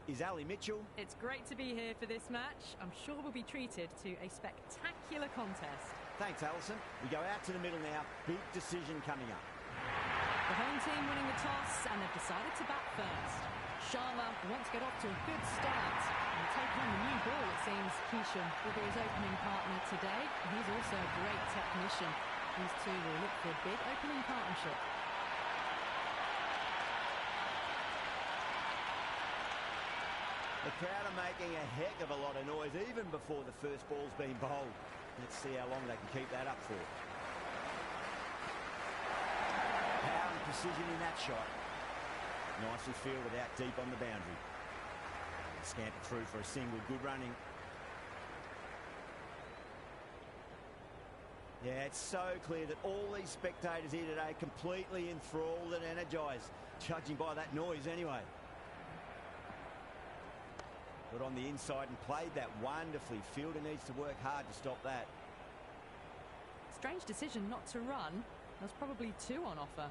is Ali Mitchell. It's great to be here for this match. I'm sure we'll be treated to a spectacular contest. Thanks, Alison. We go out to the middle now. Big decision coming up. The home team winning the toss, and they've decided to bat first. Sharma wants to get off to a good start. And taking on the new ball, it seems Keesham will be his opening partner today. And he's also a great technician. These two will look for a big opening partnership. The crowd are making a heck of a lot of noise even before the first ball's been bowled. Let's see how long they can keep that up for. Power and precision in that shot. Nicely fielded out deep on the boundary. Scampered through for a single. Good running. Yeah, it's so clear that all these spectators here today completely enthralled and energised, judging by that noise anyway. Got on the inside and played that wonderfully. Fielder needs to work hard to stop that. Strange decision not to run. There's probably two on offer.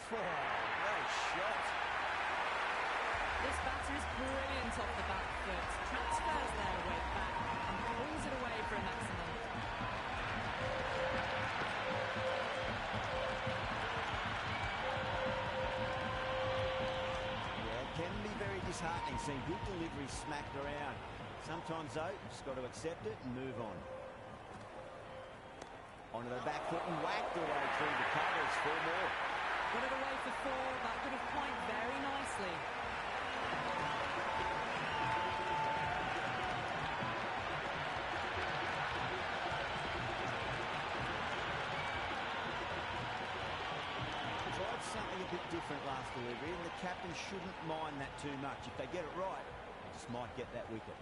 Great shot. This batter is brilliant off the back foot. Transfers their weight back and pulls it away for a maximum. Yeah, it can be very disheartening seeing good delivery smacked around. Sometimes, though, you've just got to accept it and move on. Onto the back foot and whacked away through the covers. 4 more. Got it away for 4. That could have point very nicely. Tried something a bit different last delivery, and the captain shouldn't mind that too much. If they get it right, they just might get that wicket.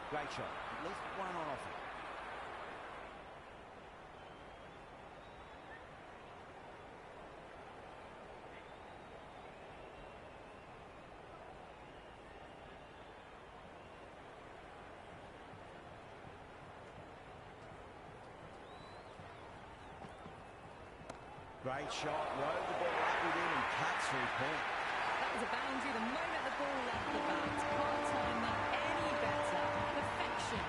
Great shot. At least one on offer. Great shot, rode the ball up with him and cuts through point. That was a boundary the moment the ball left the bat. Can't time that any better. Perfection.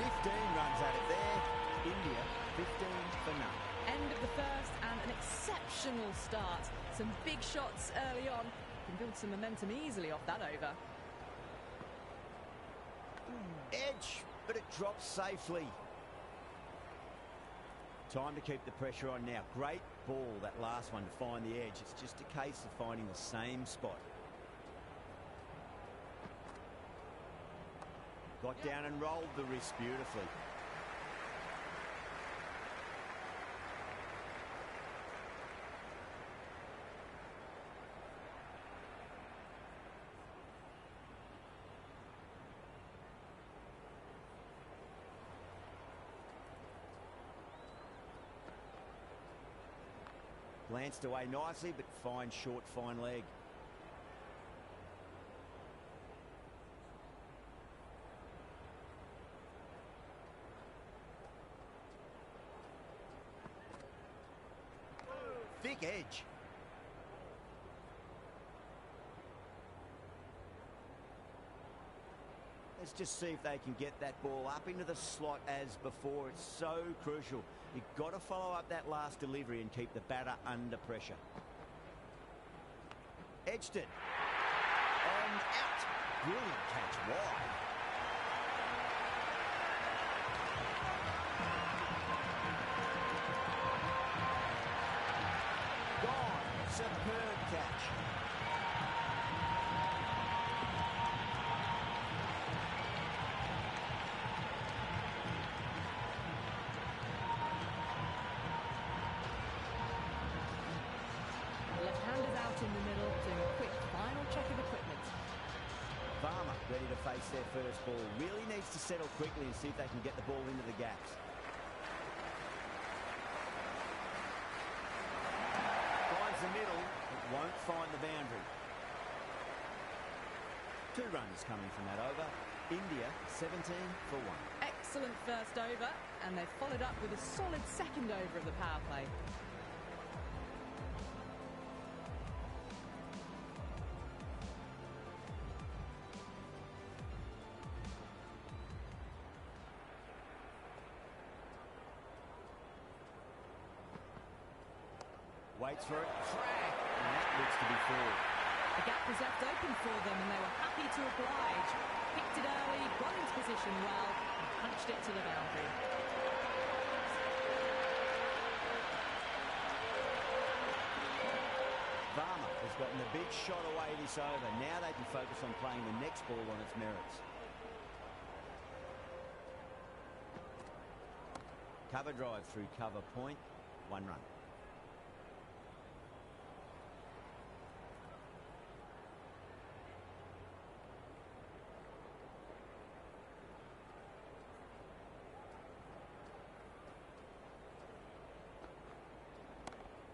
15 runs at it there. India, 15 for none. End of the first and an exceptional start. Some big shots early on. Can build some momentum easily off that over. Edge, but it drops safely. Time to keep the pressure on now. Great ball, that last one, to find the edge. It's just a case of finding the same spot. Got down and rolled the wrist beautifully. Glanced away nicely, but fine short, fine leg. Thick edge. Let's just see if they can get that ball up into the slot as before. It's so crucial. You've got to follow up that last delivery and keep the batter under pressure. Edged it. And out. Brilliant catch wide. Gone. Superb catch. In the middle, doing a quick final check of equipment. Farmer ready to face their first ball. Really needs to settle quickly and see if they can get the ball into the gaps. Finds the middle, but won't find the boundary. 2 runs coming from that over. India 17 for 1. Excellent first over, and they've followed up with a solid second over of the power play. Waits for it, crack, and that looks to be 4. The gap was left open for them, and they were happy to oblige. Picked it early, got into position well, and punched it to the boundary. Varma has gotten the big shot away this over. Now they can focus on playing the next ball on its merits. Cover drive through cover point, 1 run.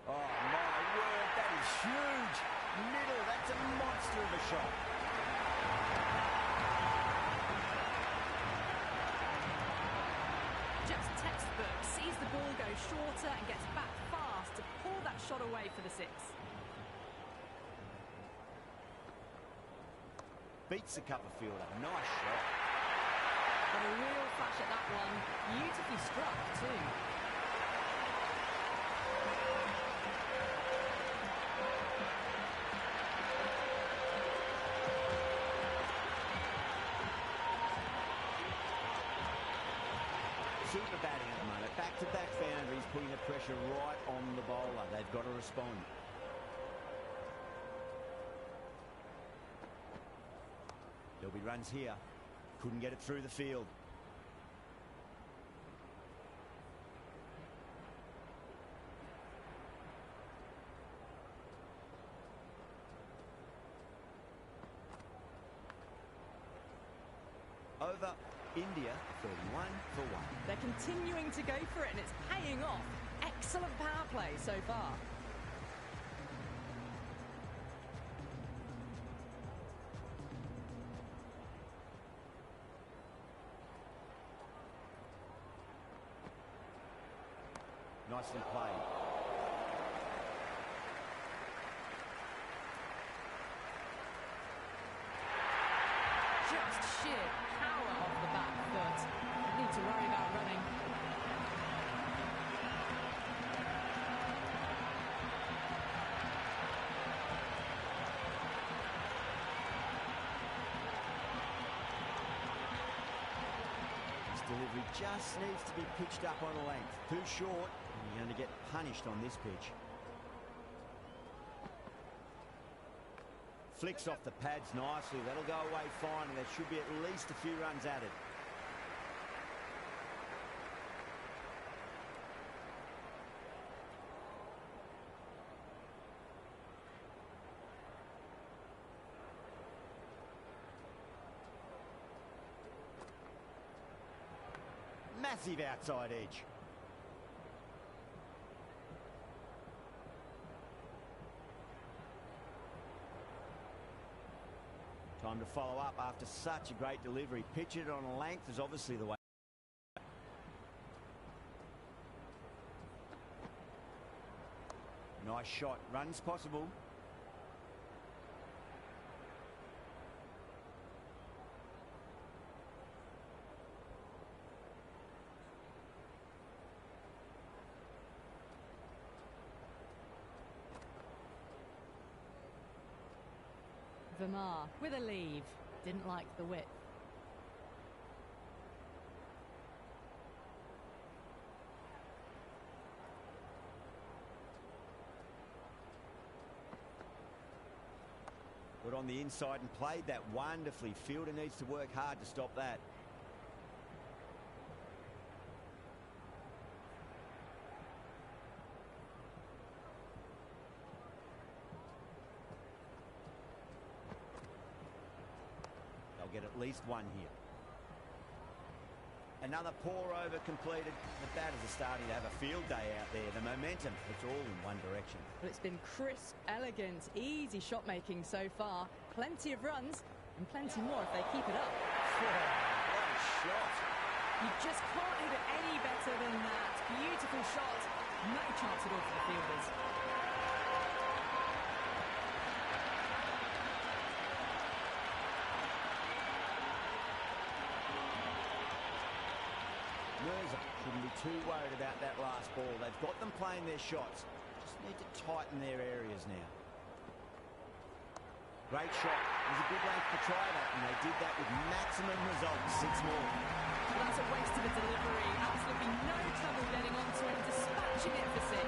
Oh, my word, that is huge. Middle, that's a monster of a shot. Just textbook, sees the ball go shorter and gets back fast to pull that shot away for the 6. Beats the cover fielder. Nice shot. Got a real flash at that one. Beautifully struck too. Super batting at the moment. Back-to-back boundaries, putting the pressure right on the bowler. They've got to respond. There'll be runs here. Couldn't get it through the field. Over. India 31 for 1. They're continuing to go for it, and it's paying off. Excellent power play so far. Nicely played. Just sheer power off the back foot. Don't need to worry about running. This delivery just needs to be pitched up on a length. Too short, and you're going to get punished on this pitch. Flicks off the pads nicely. That'll go away fine, and there should be at least a few runs added. Massive outside edge. Time to follow up after such a great delivery. Pitch it on a length is obviously the way. Nice shot. Runs possible. Verma with a leave. Didn't like the width. Got on the inside and played that wonderfully. Fielder needs to work hard to stop that. Get at least 1 here. Another pour over completed. The batters are starting to have a field day out there. The momentum, it's all in one direction. But it's been crisp, elegant, easy shot making so far. Plenty of runs, and plenty more if they keep it up. What a shot. You just can't hit it any better than that. Beautiful shot. No chance at all for the fielders. Mirza shouldn't be too worried about that last ball. They've got them playing their shots. Just need to tighten their areas now. Great shot. It was a good length to try that, and they did that with maximum results. 6 more. Well, that's a waste of a delivery. Absolutely no trouble getting onto it, dispatching it for 6.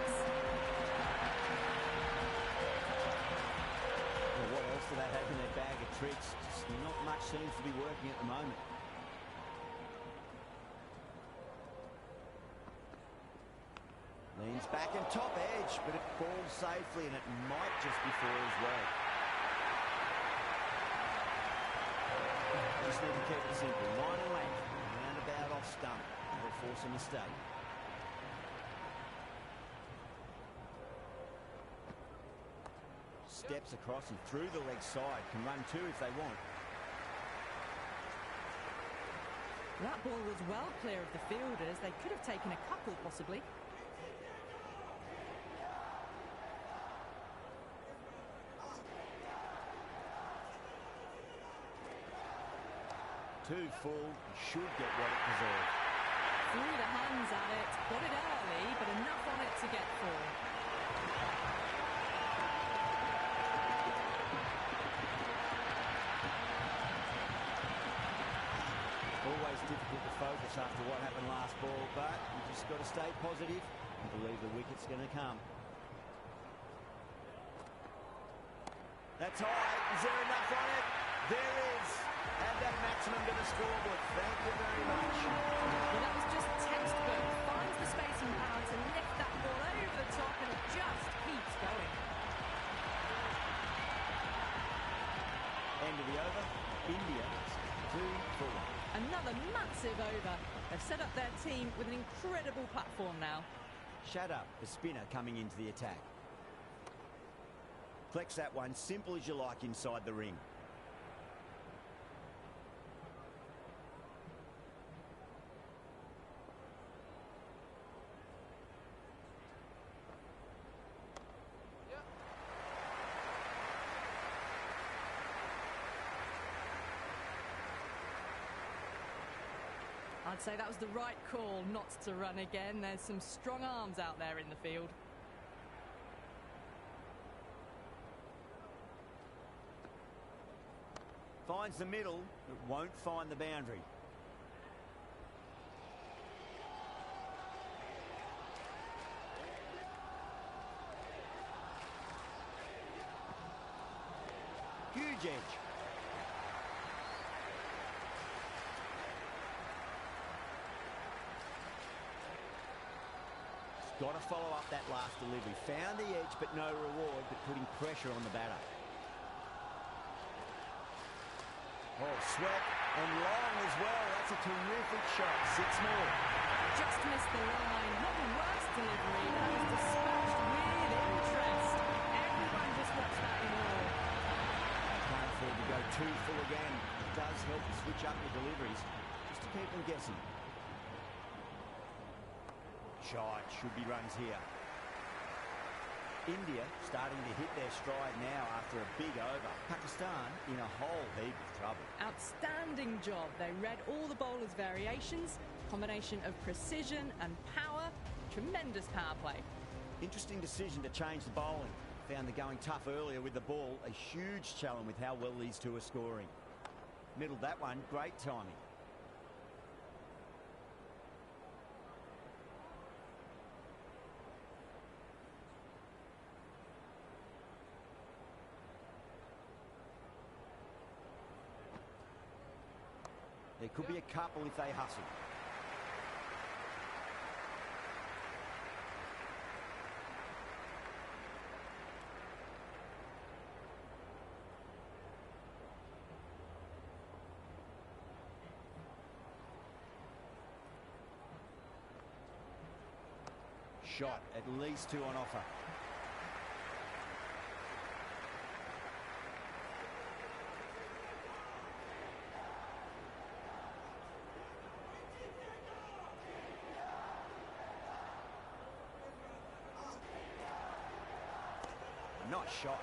Well, what else do they have in their bag of tricks? Just not much seems to be working at the moment. Leans back and top edge, but it falls safely, and it might just be four as well. Just need to keep it simple. Line and length, roundabout off stump. That'll force a mistake. Steps across and through the leg side. Can run two if they want. That ball was well clear of the fielders. They could have taken a couple, possibly. Too full, he should get what it deserved. Threw the hands at it, got it early, but enough on it to get 4. Always difficult to focus after what happened last ball, but you just got to stay positive and believe the wicket's going to come. That's high. Is there enough on it? There is. Add that maximum to the scoreboard. Thank you very much. Well, that was just textbook. Finds the space and power to lift that ball over the top, and it just keeps going. End of the over. India 2-4. Another massive over. They've set up their team with an incredible platform now. Shut up. The spinner coming into the attack. Flex that one, simple as you like inside the ring. I'd say that was the right call not to run again. There's some strong arms out there in the field. Finds the middle, but won't find the boundary. Huge edge. Got to follow up that last delivery. Found the edge, but no reward, but putting pressure on the batter. Oh, swept and long as well. That's a terrific shot. 6 more. Just missed the line. Not the worst delivery. That was dispatched with interest. Everyone just watched that in awe. Can't afford to go too full again. It does help to switch up your deliveries, just to keep them guessing. Shot, should be runs here. India starting to hit their stride now after a big over. Pakistan in a whole heap of trouble. Outstanding job. They read all the bowlers' variations, combination of precision and power, tremendous power play. Interesting decision to change the bowling. Found the going tough earlier with the ball. A huge challenge with how well these two are scoring. Middled that one, great timing. There could be a couple if they hustle. Shot, at least 2 on offer. nice shot.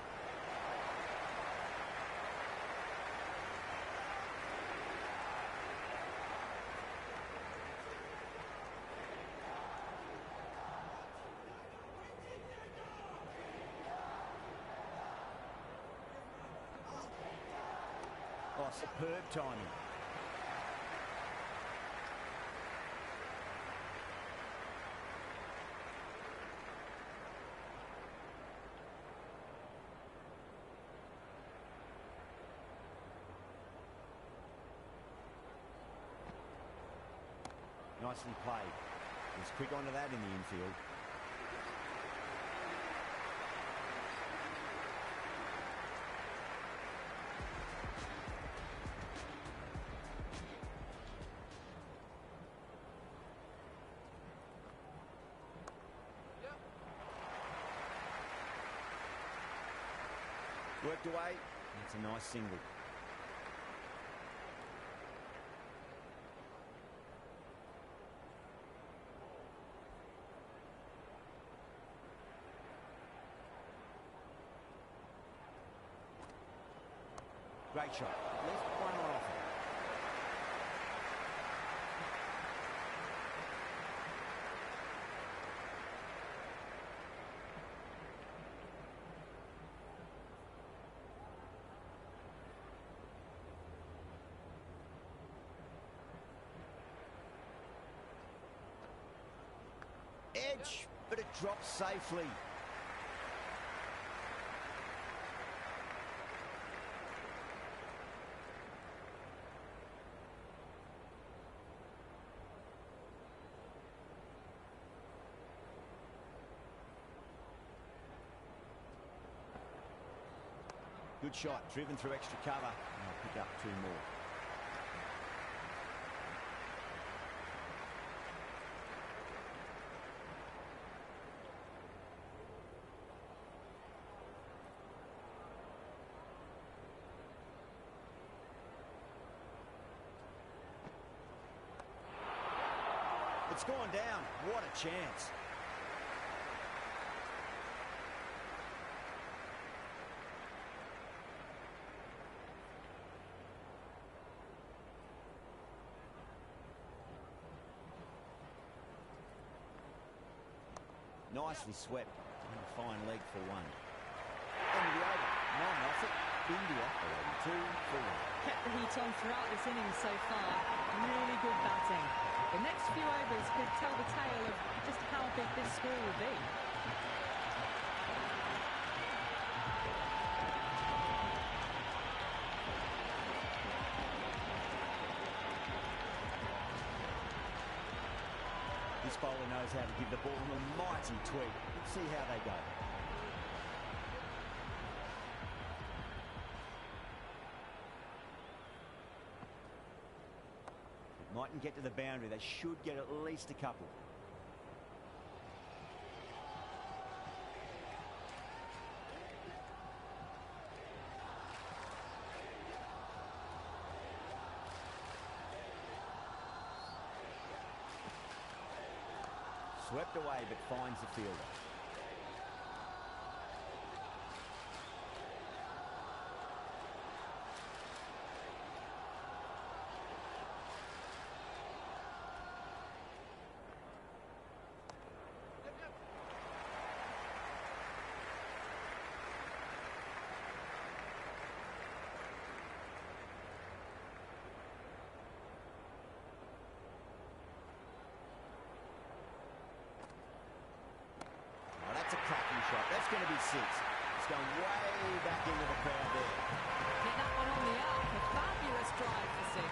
Oh, superb timing. Nicely played. He's quick onto that in the infield. Worked away. That's a nice single. Great shot. At least one more off it. Edge, but it drops safely. Good shot, driven through extra cover. And I'll pick up two more. It's gone down. What a chance. Nicely swept. And a fine leg for one. End of the over. 9 off it. India 2 for 1. Kept the heat on throughout this inning so far. Really good batting. The next few overs could tell the tale of just how big this score will be. This bowler knows how to give the ball a mighty tweak. Let's see how they go. It mightn't get to the boundary. They should get at least a couple. Swept away, but finds the fielder. That's a cracking shot. That's going to be 6. It's going way back into the crowd there. Hit that one on the up. A fabulous drive for 6.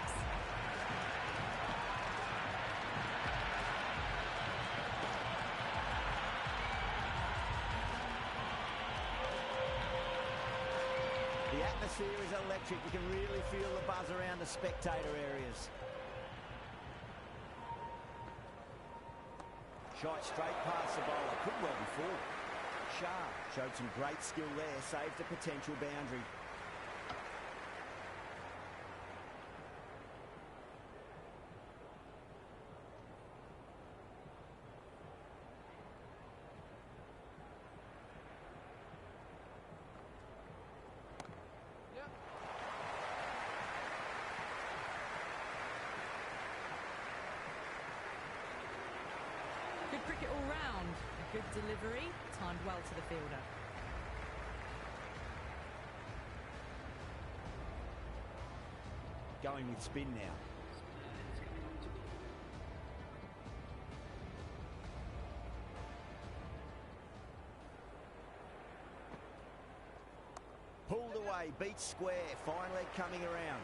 The atmosphere is electric. You can really feel the buzz around the spectator areas. Shot straight past the bowler. Could well be full. Shah showed some great skill there. Saved a potential boundary. Good delivery, timed well to the fielder. Going with spin now. Pulled away, beat square, fine leg coming around.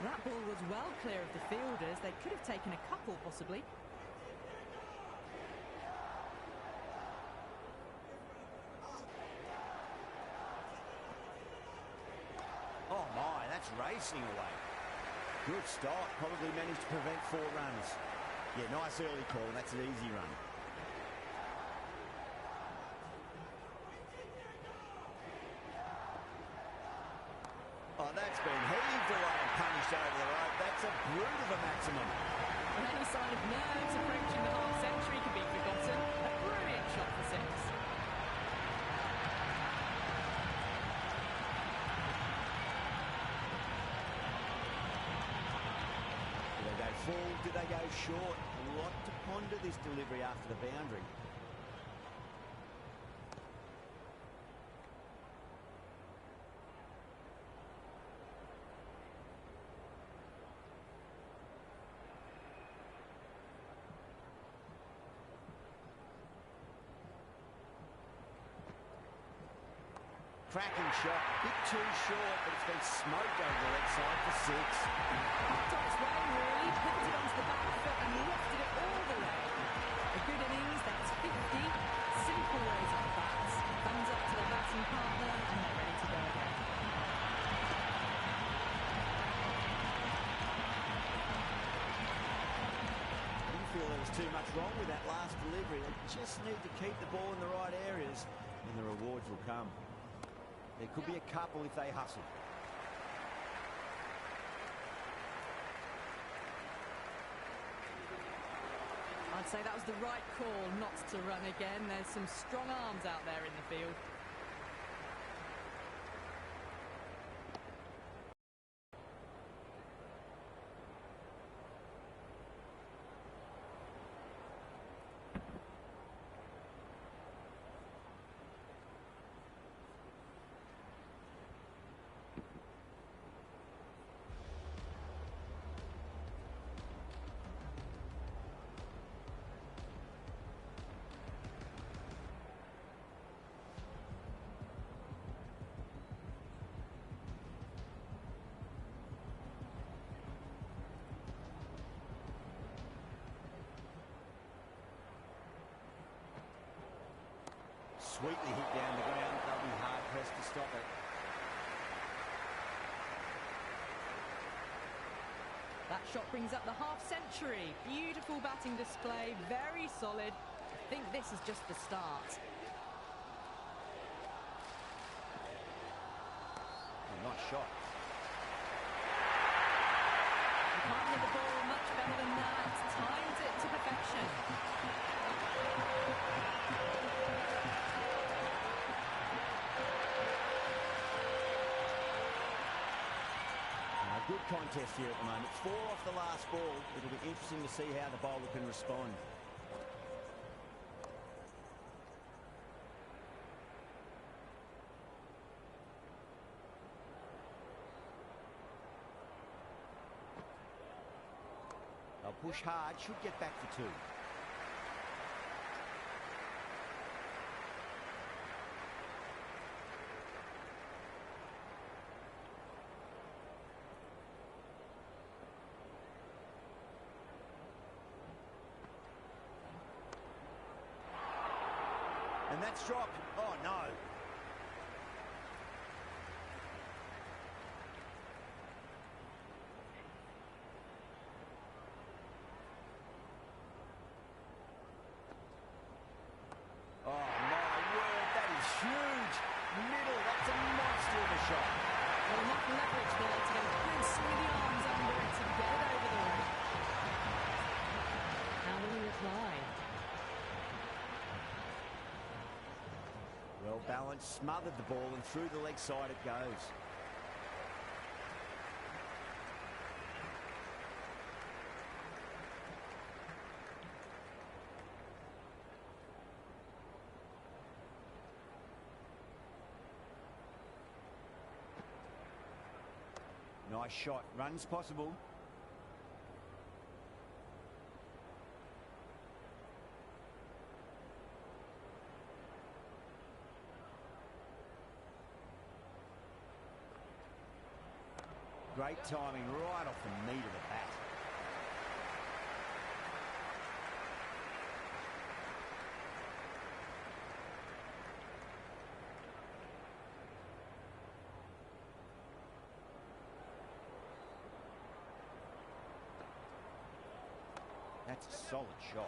That ball was well clear of the fielders. They could have taken a couple, possibly. Oh my, that's racing away. Good start, probably managed to prevent 4 runs. Yeah, nice early call, that's an easy run. Oh, that's been heaved away and punished over the rope. That's a brute of a maximum. And any sign of nerves approaching the half-century can be forgotten. A brilliant shot for 6. Did they go full? Did they go short? A lot to ponder this delivery after the boundary. Cracking shot, bit too short, but it's been smoked over the leg side for 6. Popped on its way, really, pivoted onto the back foot and lifted it all the way. A good innings, that's 50. Simple raise of the bats. Thumbs up to the batting partner, and they're ready to go again. Didn't feel there was too much wrong with that last delivery. They just need to keep the ball in the right areas, and the rewards will come. There could be a couple if they hustle. I'd say that was the right call not to run again. There's some strong arms out there in the field. Sweetly hit down the ground. They'll be hard pressed to stop it. That shot brings up the half-century. Beautiful batting display, very solid. I think this is just the start. Nice shot. You can't hit the ball much better than that. Timed it to perfection. Good contest here at the moment. 4 off the last ball. It'll be interesting to see how the bowler can respond. They'll push hard, should get back for 2. And that's dropped. Oh, no. Oh, my word, that is huge. Middle, that's a monster of a shot. Well, enough leverage there to get a good swing of the arms under it to get it over the line. How will he reply? Well balanced, smothered the ball, and through the leg side it goes. Nice shot. Runs possible. Great timing right off the meat of the bat. That's a solid shot.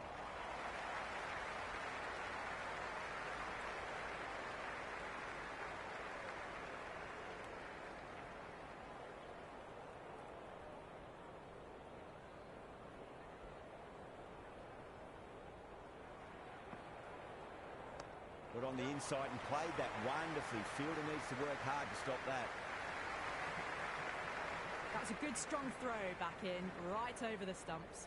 Got on the inside and played that wonderfully. Fielder needs to work hard to stop that. That's a good strong throw back in, right over the stumps.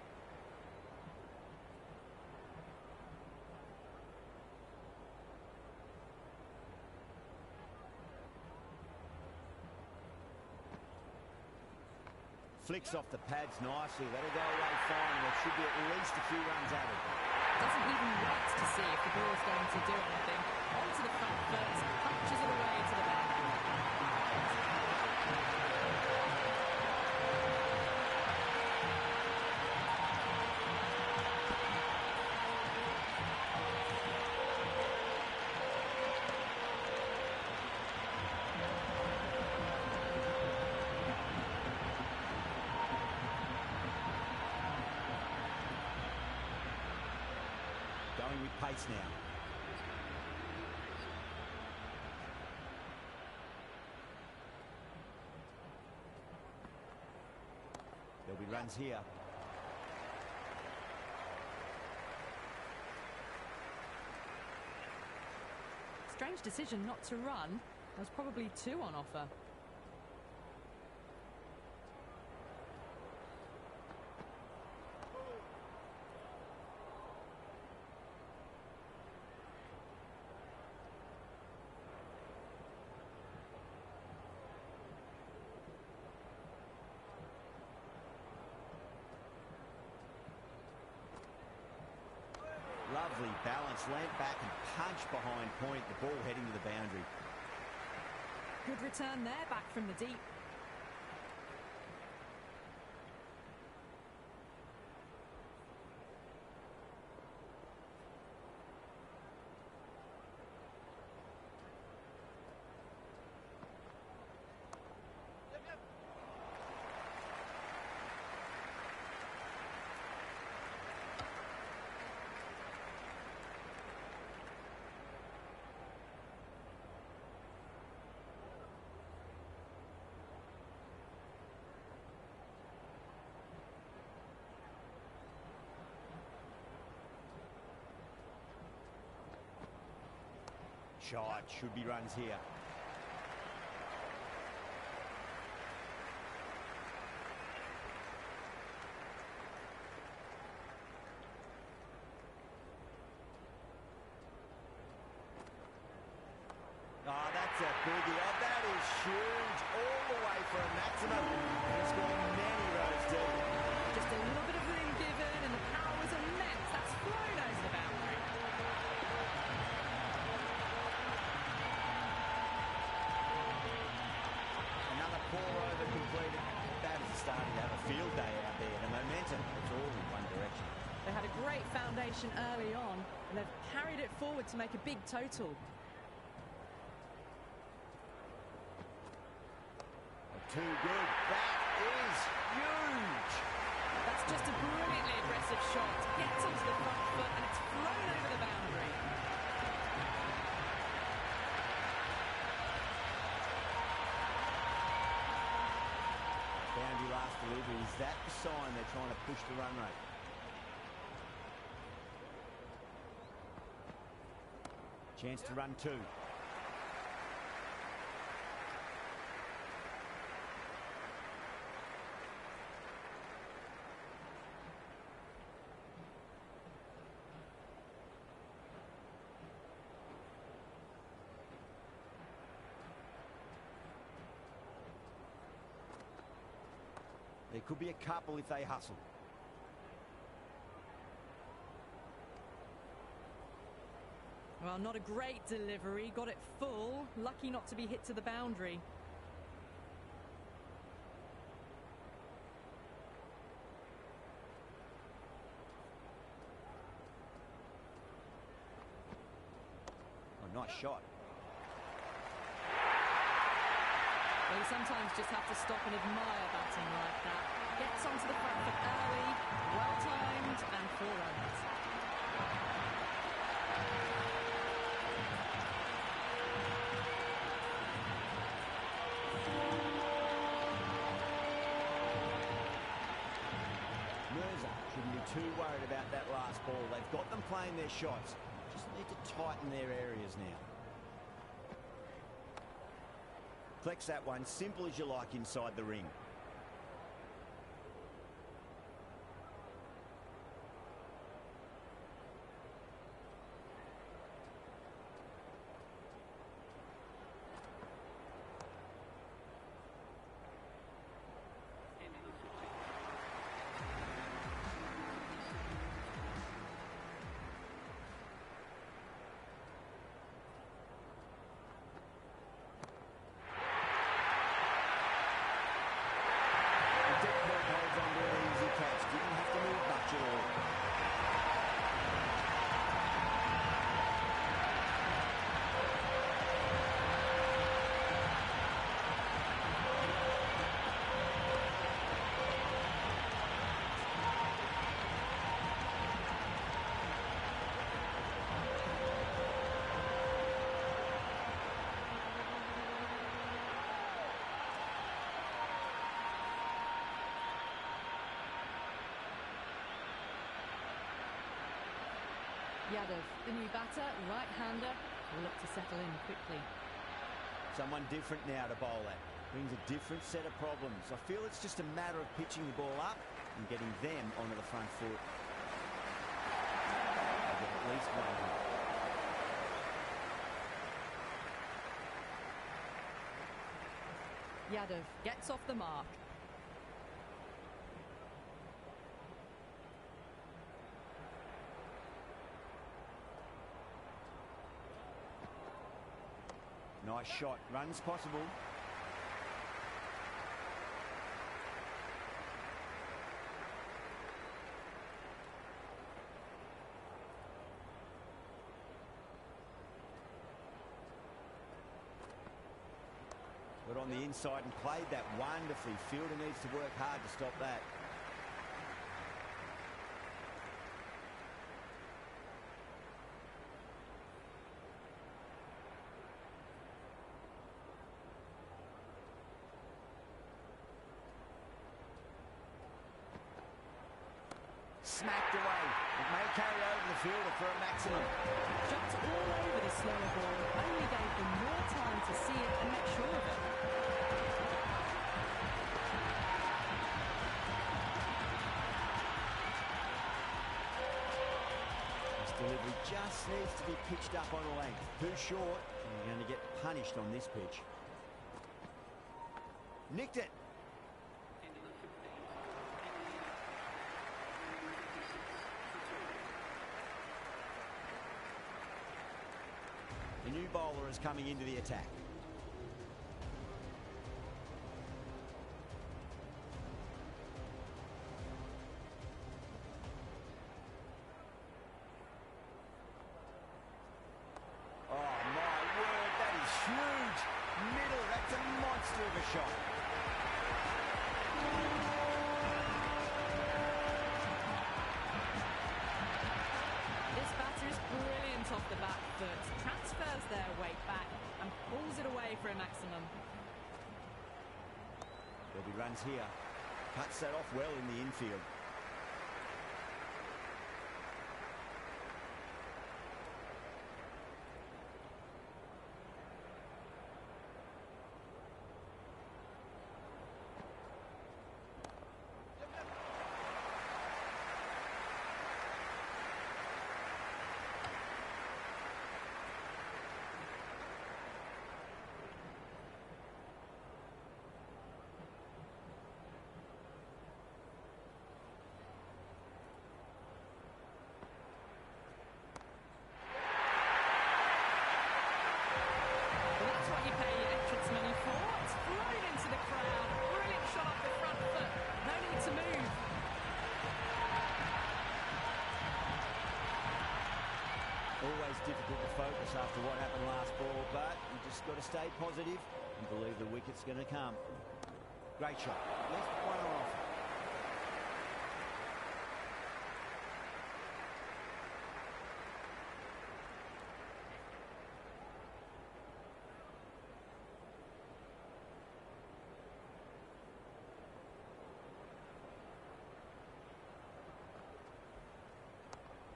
Flicks off the pads nicely. That'll go away fine. There should be at least a few runs added. Doesn't even wait to see if the ball's going to do anything. Onto the front foot, punches it away to the boundary. Going with pace now. There'll be runs here. Strange decision not to run. There's probably two on offer. Lovely balance, leant back and punched behind point, the ball heading to the boundary. Good return there, back from the deep. Shot, should be runs here. Oh, that's a biggie. Oh, that is huge. All the way for a maximum. He's gone many rows deep. Just a little bit of room given, and the power was immense. That's flown over the boundary. Another pour over completed. That is starting to have a field day out there. The momentum, it's all in one direction. They had a great foundation early on, and they've carried it forward to make a big total. Too good. That is huge. That's just a brilliantly aggressive shot. Gets onto the front foot, and it's flown over the boundary. Boundary last delivery. Is that the sign they're trying to push the run rate? Chance to run two. There could be a couple if they hustle. Well, not a great delivery. Got it full. Lucky not to be hit to the boundary. Oh, nice shot. Well, you sometimes just have to stop and admire batting like that. Gets onto the front foot early, well-timed and 4 runs. Mirza shouldn't be too worried about that last ball. They've got them playing their shots. Just need to tighten their areas now. Collects that one, simple as you like inside the ring. Yadav, the new batter, right-hander, will look to settle in quickly. Someone different now to bowl at. Brings a different set of problems. I feel it's just a matter of pitching the ball up and getting them onto the front foot. They'll get at least one hit. Yadav gets off the mark. Nice shot. Runs possible. Got on the inside and played that wonderfully. Fielder needs to work hard to stop that. Smacked away. It may carry over the fielder for a maximum. Jumped all over the slower ball. Only gave them more time to see it and make sure of it. This delivery just needs to be pitched up on a length. Too short, and you're going to get punished on this pitch. Nicked it. The new bowler is coming into the attack. Oh, my word, that is huge. Middle, that's a monster of a shot. This batter is brilliant off the back foot. Transfers their weight back and pulls it away for a maximum. There'll be runs here. Cuts that off well in the infield. got to stay positive and believe the wicket's going to come. Great shot. Left one off.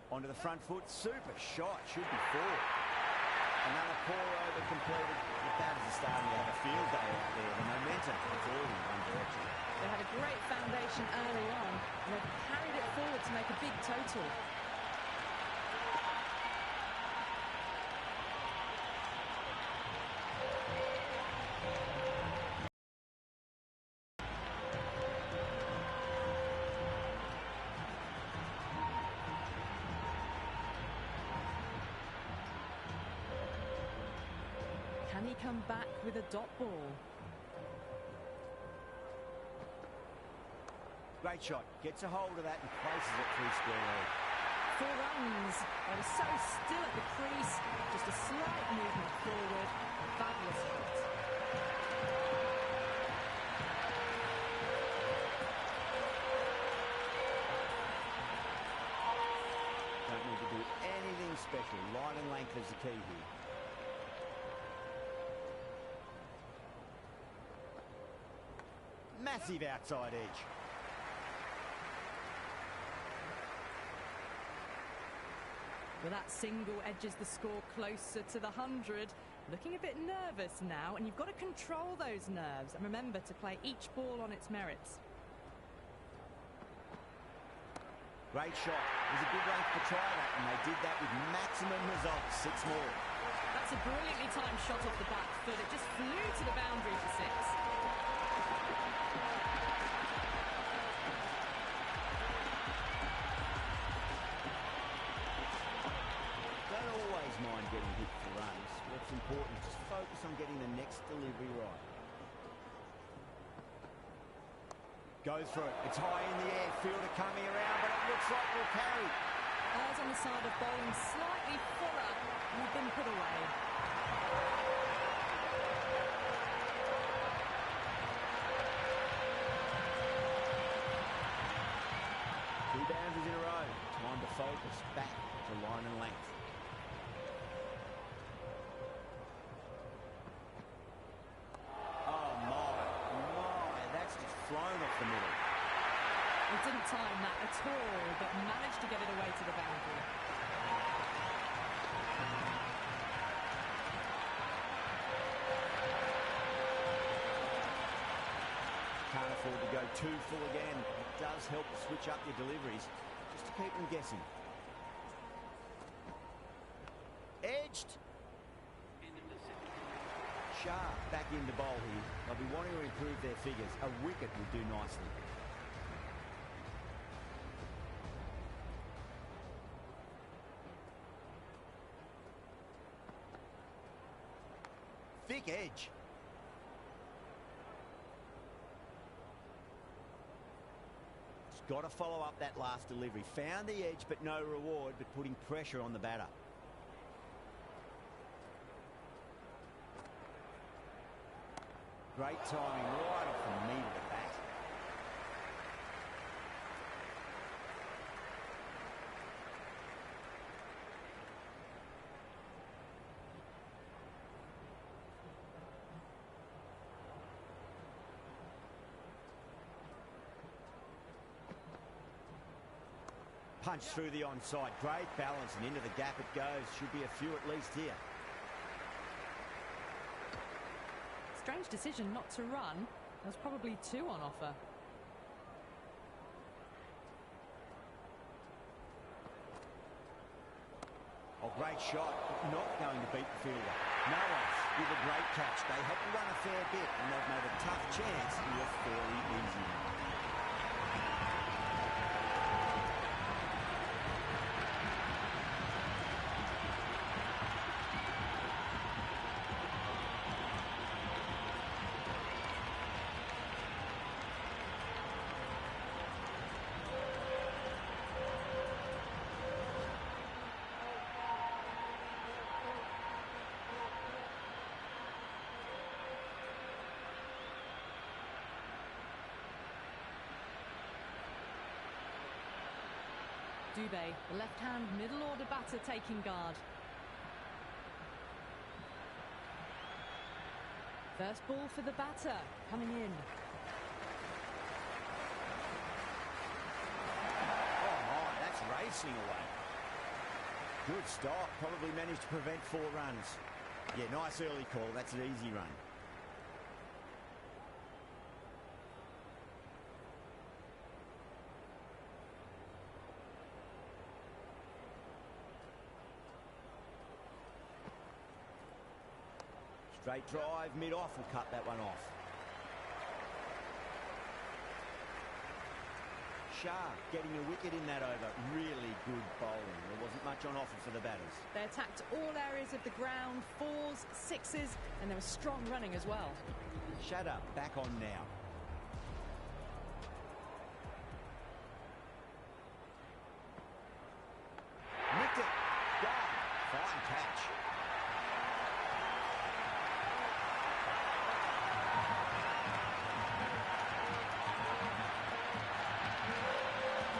Onto the front foot, super shot, should be four. Another pour over completed. The batters are starting to have a field day out there. The momentum, it's all in one direction. They had a great foundation early on, and they've carried it forward to make a big total. Can he come back with a dot ball? Great shot. Gets a hold of that and places it through square leg. 4 runs. They were so still at the crease. Just a slight movement forward. Fabulous hit. Don't need to do anything special. Line and length is the key here. Massive outside edge. Well, that single edges the score closer to the 100. Looking a bit nervous now, and you've got to control those nerves and remember to play each ball on its merits. Great shot. There's a good length to try that, and they did that with maximum results. 6 more. That's a brilliantly timed shot off the back foot. It just flew to the boundary for 6. Mind getting hit for runs. What's important, just focus on getting the next delivery right. Goes for it. It's high in the air. Fielder coming around, but it looks like we'll carry. Eyes on the side of bowling slightly fuller and have been put away. Two boundaries in a row. Time to focus back to line and length. Flown off the middle. He didn't time that at all, but managed to get it away to the boundary. Can't afford to go too full again. It does help to switch up your deliveries, just to keep them guessing. Edged. Sharp back into bowl here. They'll be wanting to improve their figures. A wicket would do nicely. Thick edge. Just got to follow up that last delivery. Found the edge, but no reward, but putting pressure on the batter. Great timing right off the meat of the bat. Punch through the onside. Great balance and into the gap it goes. Should be a few at least here. Strange decision not to run. There was probably 2 on offer. Oh, great shot. Not going to beat the fielder. No one's with a great catch. They had to run a fair bit and they've made a tough chance look fairly easy. Dubé, the left-hand middle-order batter, taking guard. First ball for the batter, coming in. Oh my, that's racing away. Good stop, probably managed to prevent 4 runs. Yeah, nice early call, that's an easy run. Straight drive, mid-off will cut that one off. Shah getting a wicket in that over. Really good bowling. There wasn't much on offer for the batters. They attacked all areas of the ground, 4s, 6s, and there was strong running as well. Shut up, back on now. Nicked it. Gone. Fine catch.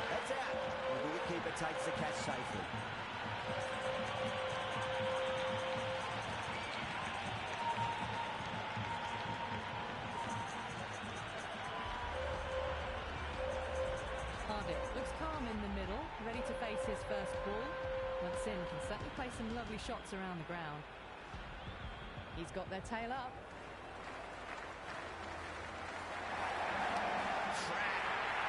That's out. The wicketkeeper takes the catch safely. Looks calm in the middle, ready to face his first ball. Once in, can certainly play some lovely shots around the ground. He's got their tail up. Track.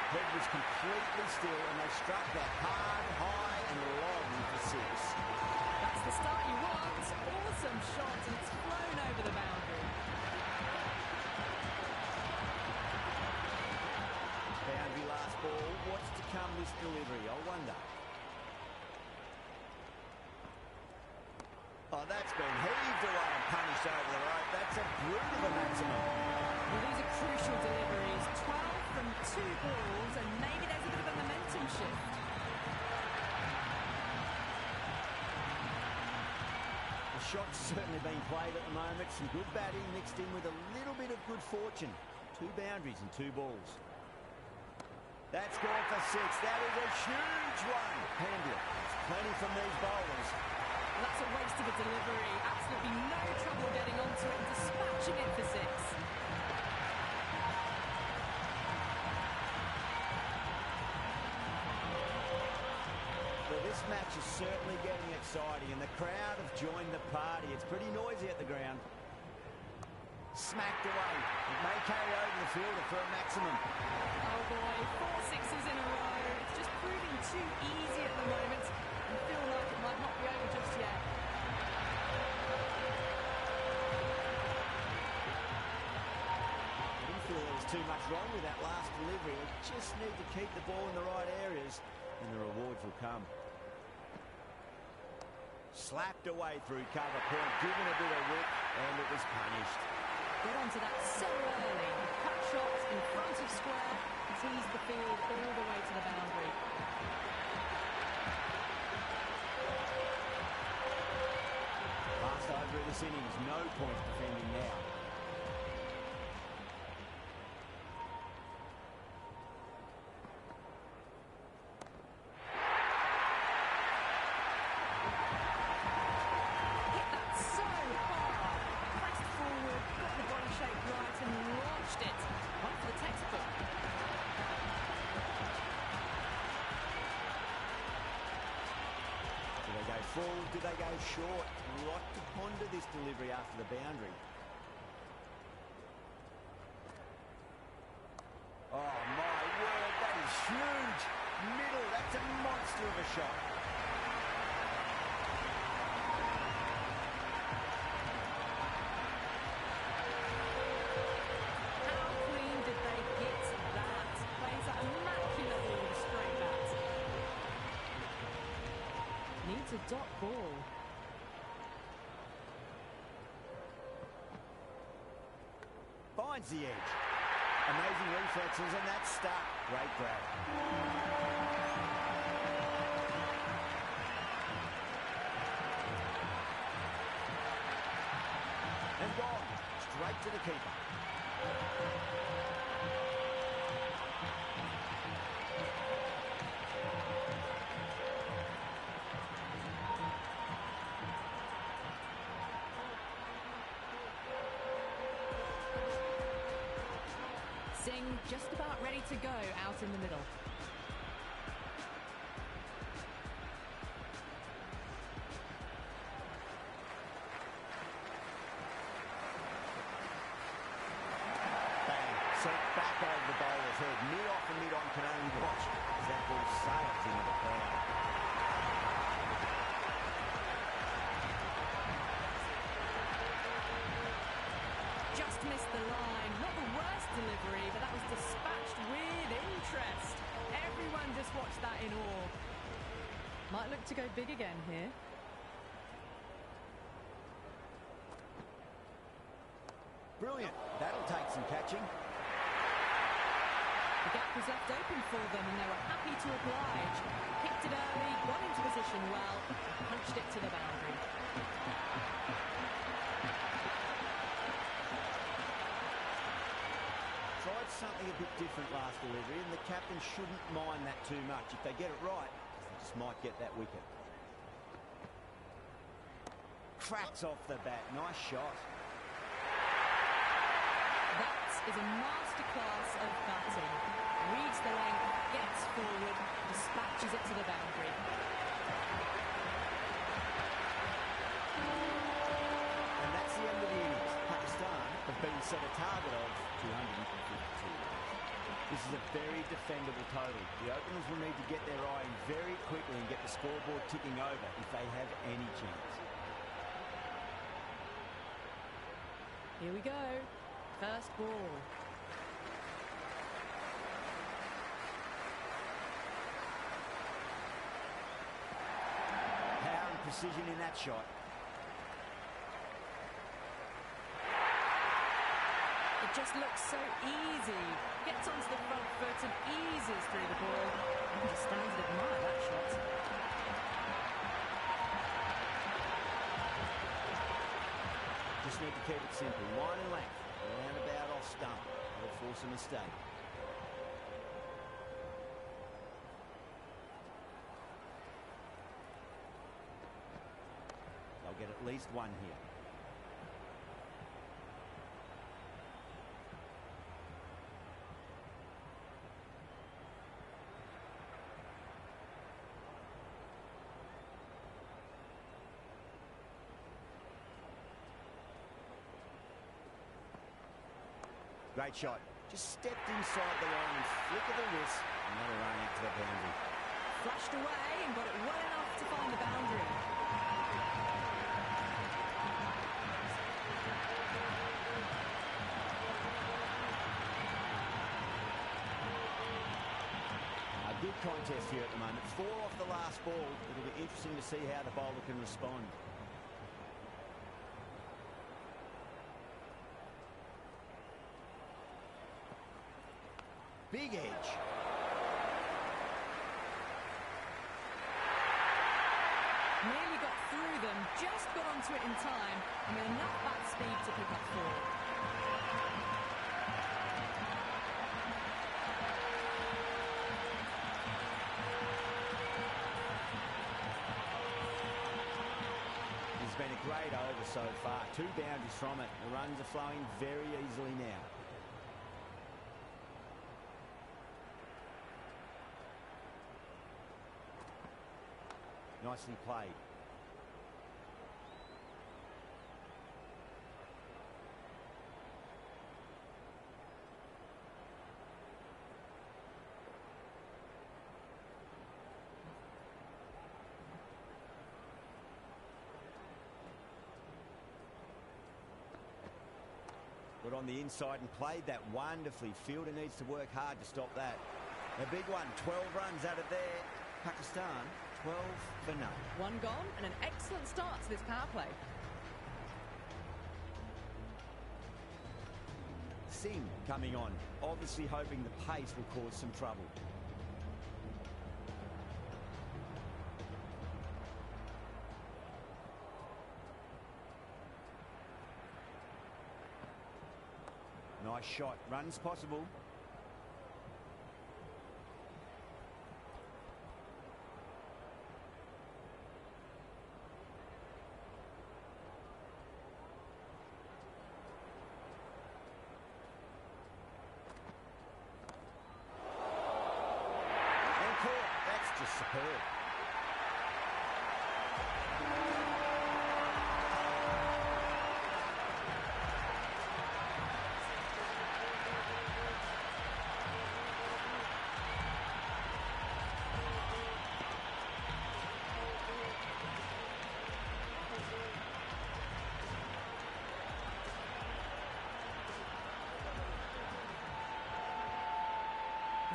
Head was completely still and they struck that hard, high and long for 6. That's the start you want. Awesome shot and it's flown over the boundary. Boundary last ball. What's to come this delivery? I wonder. Oh, that's been heaved away and punished over the rope. That's a brute of a maximum. Well, these are crucial deliveries. 12 from 2 balls, and maybe there's a bit of a momentum shift. The shot's certainly been played at the moment. Some good batting mixed in with a little bit of good fortune. 2 boundaries and 2 balls. That's gone for 6. That is a huge one. Handle it. It's plenty from these bowlers. Well, that's a waste of a delivery. Absolutely no trouble getting onto it and dispatching it for 6. Well, this match is certainly getting exciting and the crowd have joined the party. It's pretty noisy at the ground. Smacked away. It may carry over the fielder for a maximum. Oh boy, 4 sixes in a row. It's just proving too easy at the moment. I feel like it might not be over just yet. I didn't feel there was too much wrong with that last delivery. We just need to keep the ball in the right areas and the rewards will come. Slapped away through cover point, given a bit of whip, and it was punished. Got onto that so early. Cut shots in front of square. Teased the field all the way to the boundary. Last over of this innings, no point defending now. Hit that so hard. Pressed forward, got the body shape right and launched it. One for the textbook. Do they go full? Do they go short? A lot to ponder this delivery after the boundary. Oh my word, that is huge. Middle, that's a monster of a shot. How clean did they get that? Plays that immaculately with a straight bat. Needs a dot ball. Finds the edge. Amazing reflexes and that's stuck. Great grab. And gone. Straight to the keeper. Singh just about ready to go out in the middle. Sent back over the bowler's head. Mid-off and mid-on can only watch as that ball sails into the crowd. Just missed the line. Not the worst delivery, but that was dispatched with interest. Everyone just watched that in awe. Might look to go big again here. Brilliant. That'll take some catching. The gap was left open for them and they were happy to oblige. Kicked it early, got into position well, punched it to the boundary. Tried something a bit different last delivery and the captain shouldn't mind that too much. If they get it right, they just might get that wicket. Cracks off the bat. Nice shot. That is a masterclass of batting. Reads the length, gets forward, dispatches it to the boundary. And that's the end of the innings. Pakistan have been set a target of 252. This is a very defendable total. The openers will need to get their eye in very quickly and get the scoreboard ticking over if they have any chance. Here we go. First ball. Power and precision in that shot. It just looks so easy. Gets onto the front foot and eases through the ball. I just stand and admire that shot. Just need to keep it simple. Line and length. Around about off stump. That'll force a mistake. They'll get at least one here. Great shot. Just stepped inside the line and flick of the wrist. Another run out to the boundary. Flashed away and got it well enough to find the boundary. A good contest here at the moment. 4 off the last ball. It'll be interesting to see how the bowler can respond. Big edge. Nearly got through them, just got onto it in time, and with enough bat speed to pick up 4. It's been a great over so far. 2 boundaries from it. The runs are flowing very easily now. Nicely played. Got on the inside and played that wonderfully. Fielder needs to work hard to stop that. A big one. 12 runs out of there. Pakistan 12 for none. 1 gone and an excellent start to this power play. Singh coming on, obviously hoping the pace will cause some trouble. Nice shot. Runs possible. superb.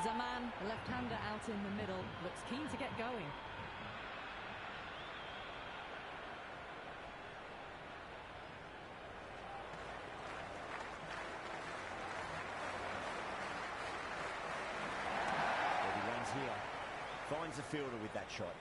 Zaman, the left-hander out in the middle, looks keen to get going. But he runs here, finds the fielder with that shot.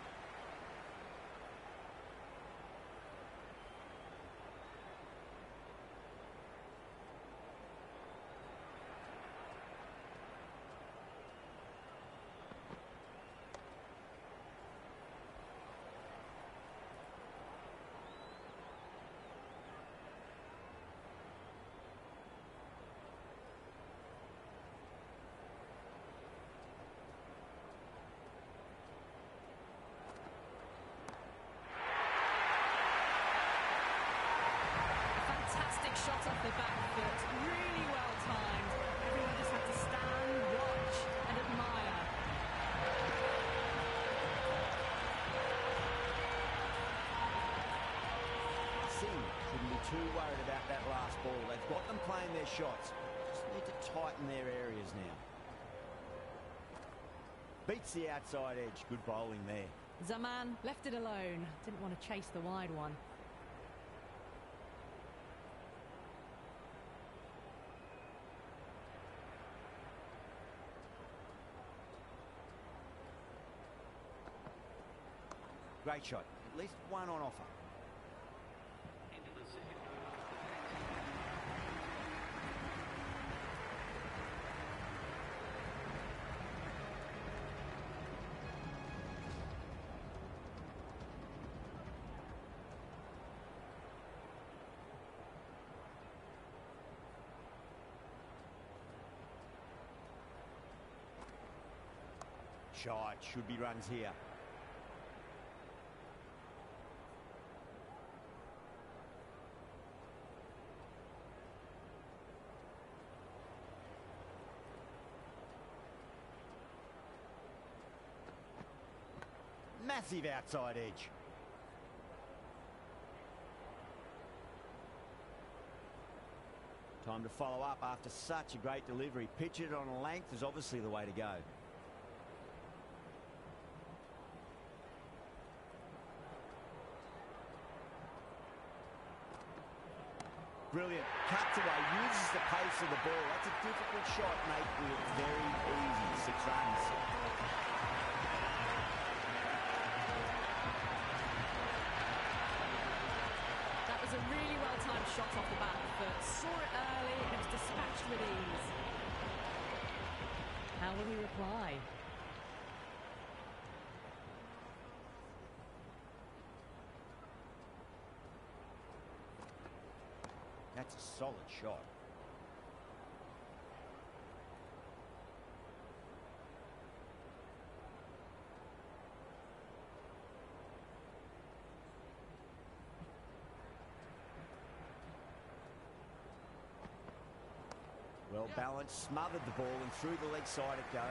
Shot off the back foot, really well timed. Everyone just had to stand, watch and admire. Singh shouldn't be too worried about that last ball. They've got them playing their shots. Just need to tighten their areas now. Beats the outside edge. Good bowling there. Zaman left it alone. Didn't want to chase the wide one. Great shot. At least one on offer. Shot. Should be runs here. Massive outside edge. Time to follow up after such a great delivery. Pitch it on a length is obviously the way to go. Brilliant. Cuts away, uses the pace of the ball. That's a difficult shot, making it very easy. 6 runs. A really well-timed shot off the back foot. Saw it early and it was dispatched with ease. How will he reply? That's a solid shot. Well balanced, smothered the ball and through the leg side it goes.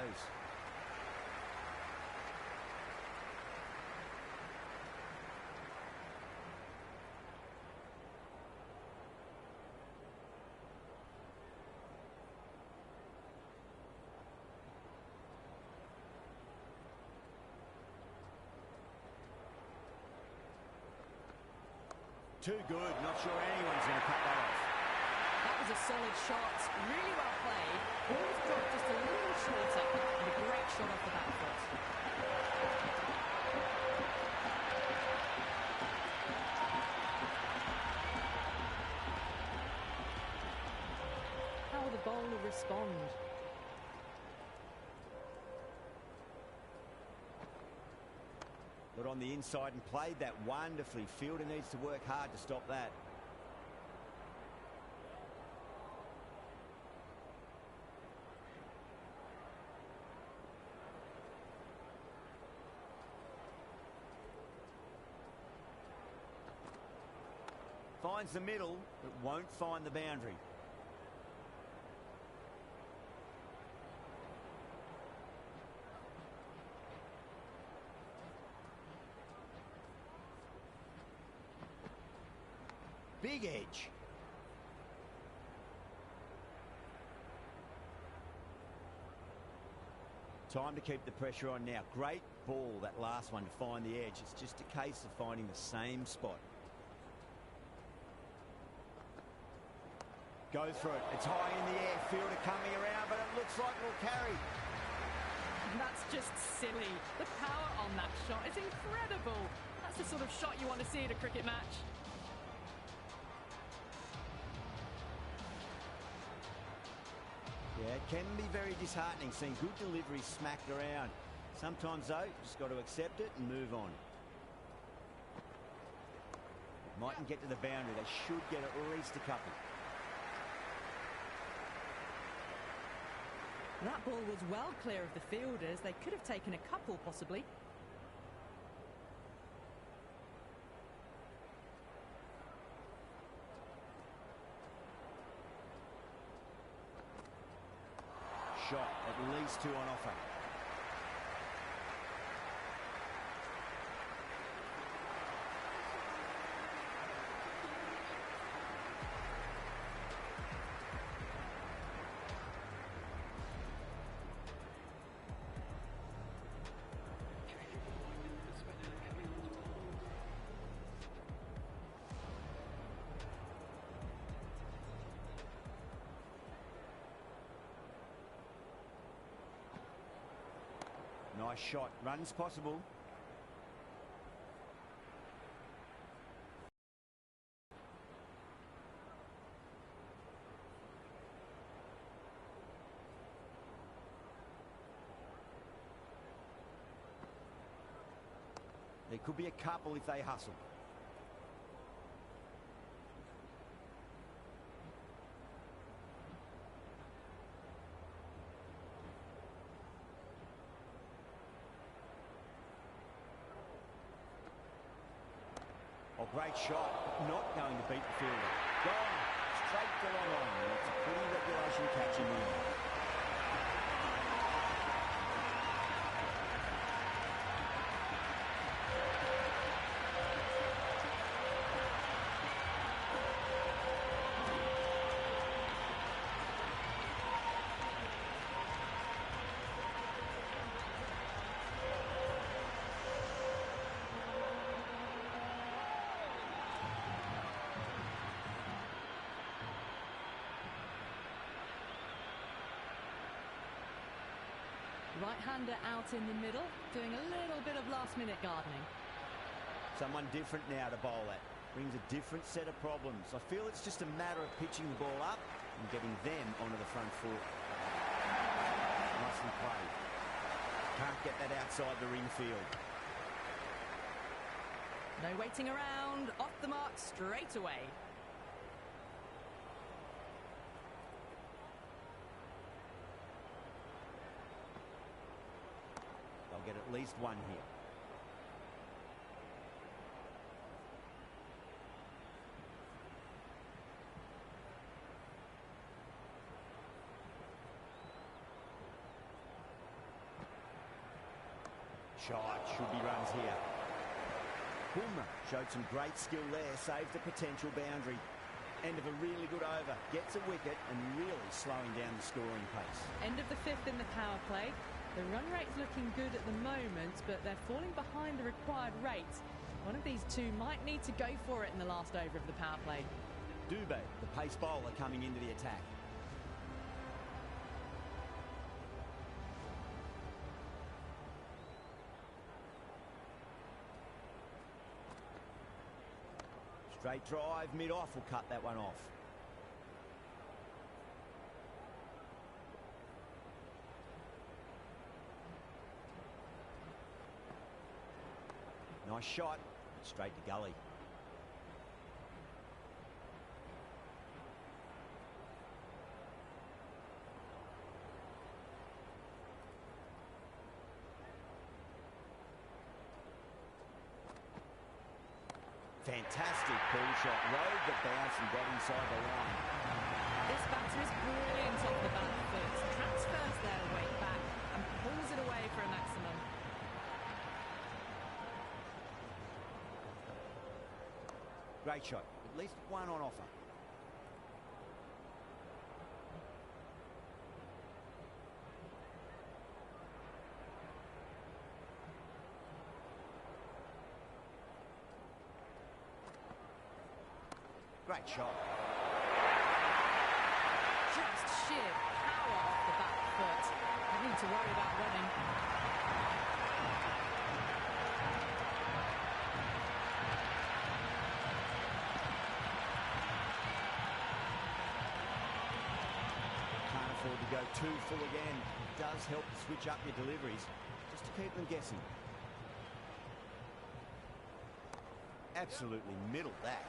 Too good, not sure anyone's going to cut that off. That was a solid shot, really well played. Ball was dropped just a little shorter and a great shot off the back foot. How will the bowler respond? Got on the inside and played that wonderfully. Fielder needs to work hard to stop that. Finds the middle, but won't find the boundary. Big edge. Time to keep the pressure on now. Great ball, that last one, to find the edge. It's just a case of finding the same spot. Go through it. It's high in the air. Fielder coming around, but it looks like it'll carry. That's just silly. The power on that shot is incredible. That's the sort of shot you want to see at a cricket match. Yeah, it can be very disheartening seeing good deliveries smacked around. Sometimes, though, you just got to accept it and move on. Mightn't get to the boundary. They should get at least a couple. That ball was well clear of the fielders. They could have taken a couple, possibly. Shot, at least two on offer. Nice shot. Runs possible. There could be a couple if they hustle. Oh, great shot. Not going to beat the fielder. Gone. Straight to long on. It's a pretty regulation catch in the end. Right-hander out in the middle, doing a little bit of last-minute gardening. Someone different now to bowl at. Brings a different set of problems. I feel it's just a matter of pitching the ball up and getting them onto the front foot. Nicely played. Can't get that outside the ring field. No waiting around, off the mark straight away. Get at least one here. Shot, should be runs here. Boomer showed some great skill there, saved a potential boundary. End of a really good over, gets a wicket and really slowing down the scoring pace. End of the fifth in the power play. The run rate's looking good at the moment, but they're falling behind the required rate. One of these two might need to go for it in the last over of the power play. Dubé, the pace bowler, coming into the attack. Straight drive, mid-off will cut that one off. Nice shot, straight to gully. Fantastic pull shot. Rode the bounce and got inside the line. This batter is brilliant off the back foot. Transfers their weight back and pulls it away for a maximum. Great shot. At least one on offer. Great shot. Just sheer power off the back foot. No need to worry about running. Can't afford to go too full again. It does help to switch up your deliveries, just to keep them guessing. Absolutely middled that.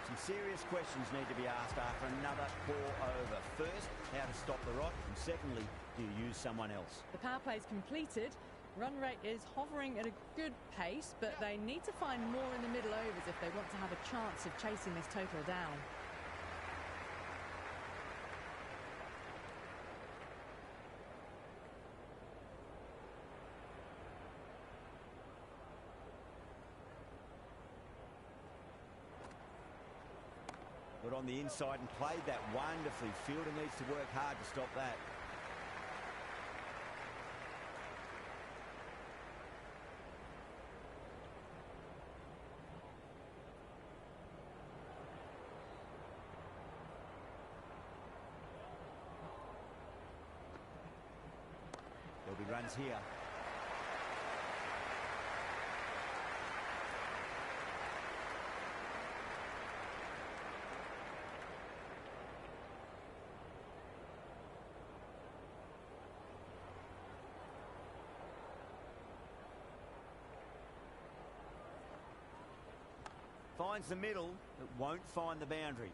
Some serious questions need to be asked after another poor over. First, how to stop the rot, and secondly, do you use someone else? The power play is completed. Run rate is hovering at a good pace, but they need to find more in the middle overs if they want to have a chance of chasing this total down. Got on the inside and played that wonderfully. Fielder needs to work hard to stop that. There'll be runs here. Finds the middle, but won't find the boundary.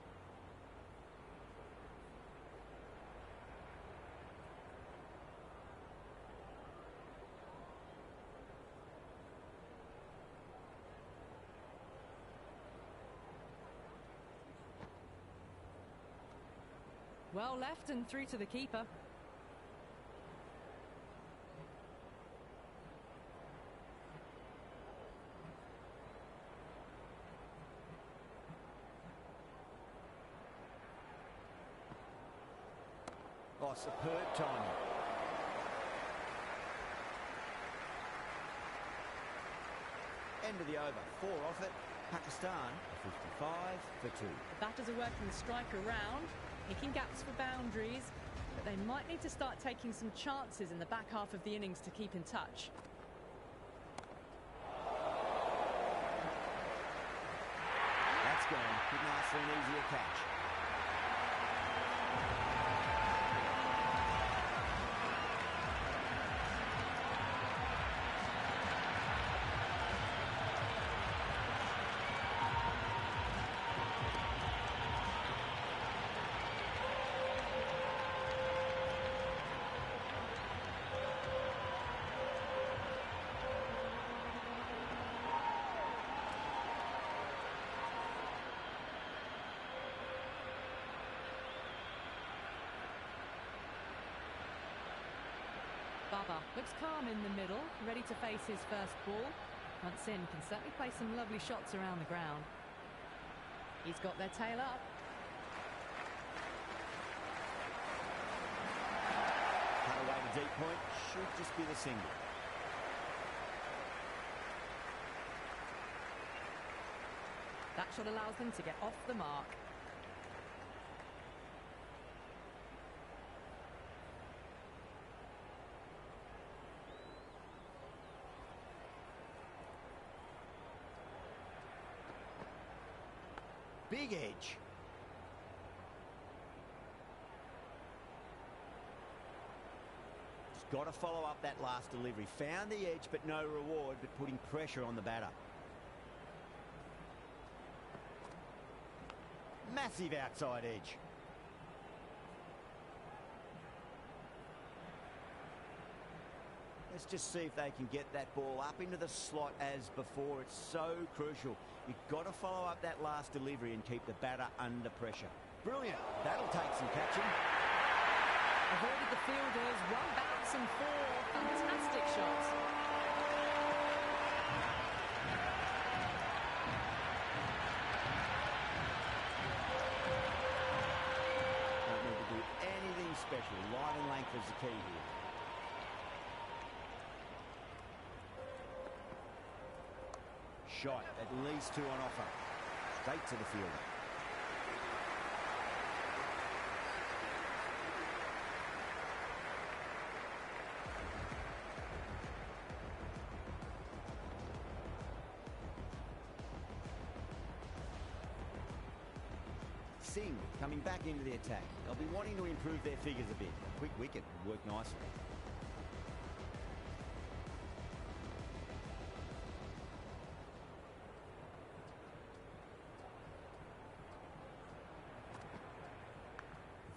Well left and through to the keeper. Oh, superb timing. End of the over. 4 off it. Pakistan 55 for 2. The batters are working the strike around, picking gaps for boundaries, but they might need to start taking some chances in the back half of the innings to keep in touch. That's gone. Couldn't ask for an easier catch. Baba looks calm in the middle, ready to face his first ball. Once in, can certainly play some lovely shots around the ground. He's got their tail up. Cut away to deep point. Should just be the single. That shot allows them to get off the mark. Big edge. Just got to follow up that last delivery. Found the edge, but no reward, but putting pressure on the batter. Massive outside edge. Let's just see if they can get that ball up into the slot as before. It's so crucial. You've got to follow up that last delivery and keep the batter under pressure. Brilliant. That'll take some catching. Avoided the fielders, one bounce and four. Fantastic shots. Don't need to do anything special. Line and length is the key here. Shot, at least two on offer. Straight to the fielder. Singh coming back into the attack. They'll be wanting to improve their figures a bit. A quick wicket would work nicely.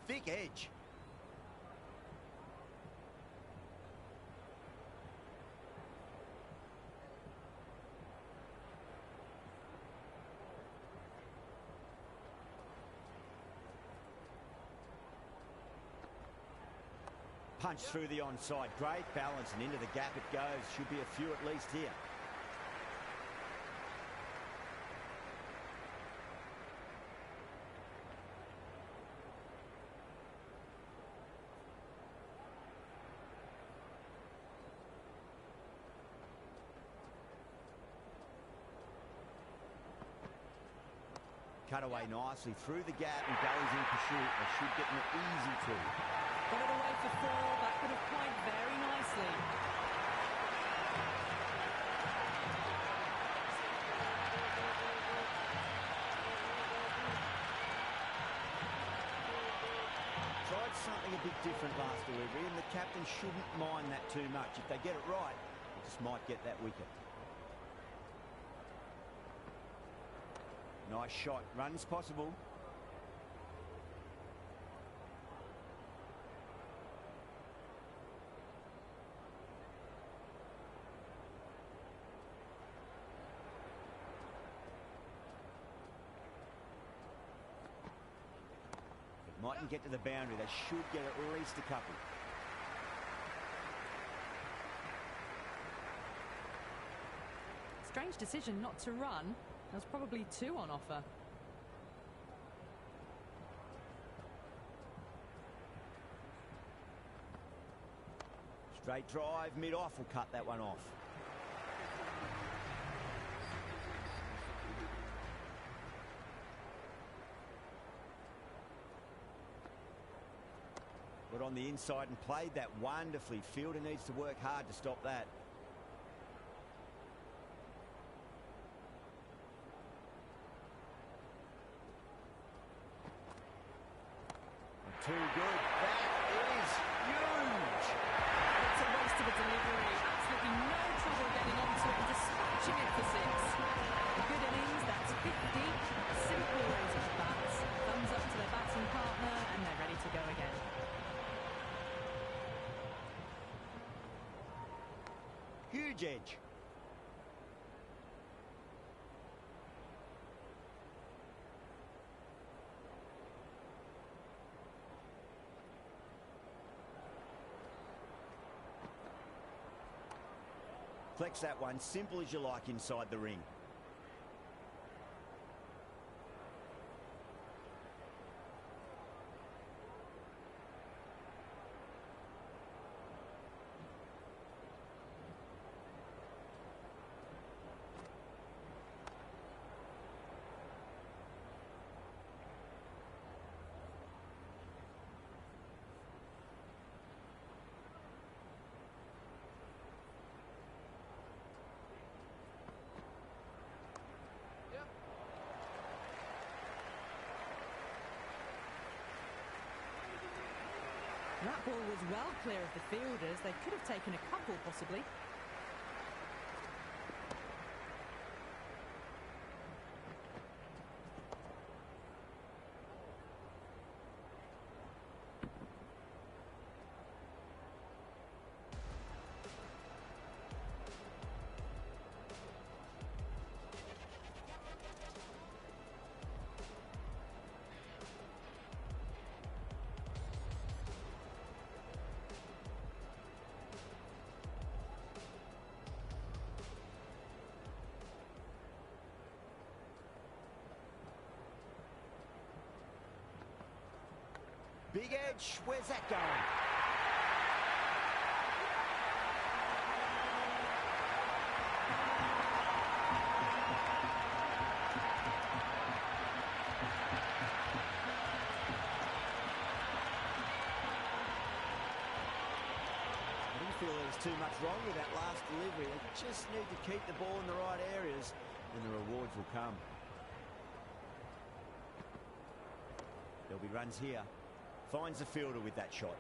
Thick edge. Punch through the onside. Great balance and into the gap it goes. Should be a few at least here. Cut away nicely through the gap and gullies in pursuit. They should get an easy two. Got it away for four. That could have played very nicely. Tried something a bit different last delivery, and the captain shouldn't mind that too much. If they get it right, they just might get that wicket. Nice shot. Runs possible. It mightn't get to the boundary. They should get at least a couple. Strange decision not to run. There's probably two on offer. Straight drive, mid-off will cut that one off. Got on the inside and played that wonderfully. Fielder needs to work hard to stop that. Too good. That is huge. It's a waste of a delivery. Absolutely no trouble getting onto it and dispatching it for six. A good innings, that's 50. A simple raise of the bats. Thumbs up to their batting partner and they're ready to go again. Huge edge. Flex that one, simple as you like inside the ring. That ball was well clear of the fielders. They could have taken a couple, possibly. Big edge. Where's that going? I feel there's too much wrong with that last delivery. They just need to keep the ball in the right areas and the rewards will come. There'll be runs here. Finds the fielder with that shot.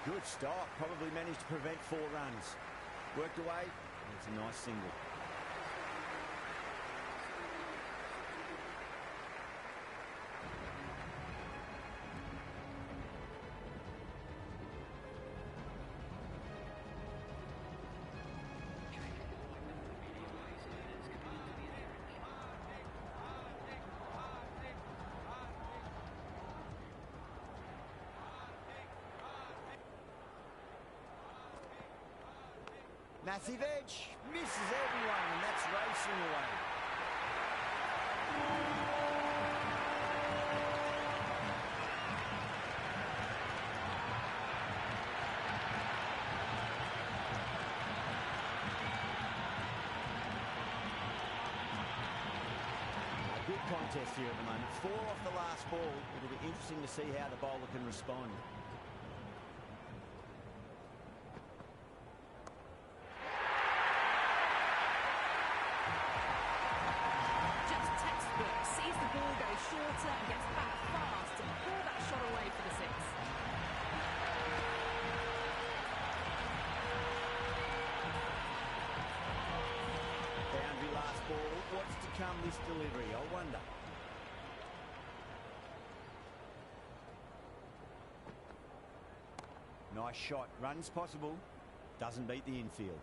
Good stop. Probably managed to prevent 4 runs. Worked away. It's a nice single. Massive edge, misses everyone, and that's racing away. A good contest here at the moment. 4 off the last ball. It'll be interesting to see how the bowler can respond. Shorter and gets back fast and pull that shot away for the 6. Boundary last ball. What's to come this delivery? I wonder. Nice shot. Runs possible. Doesn't beat the infield.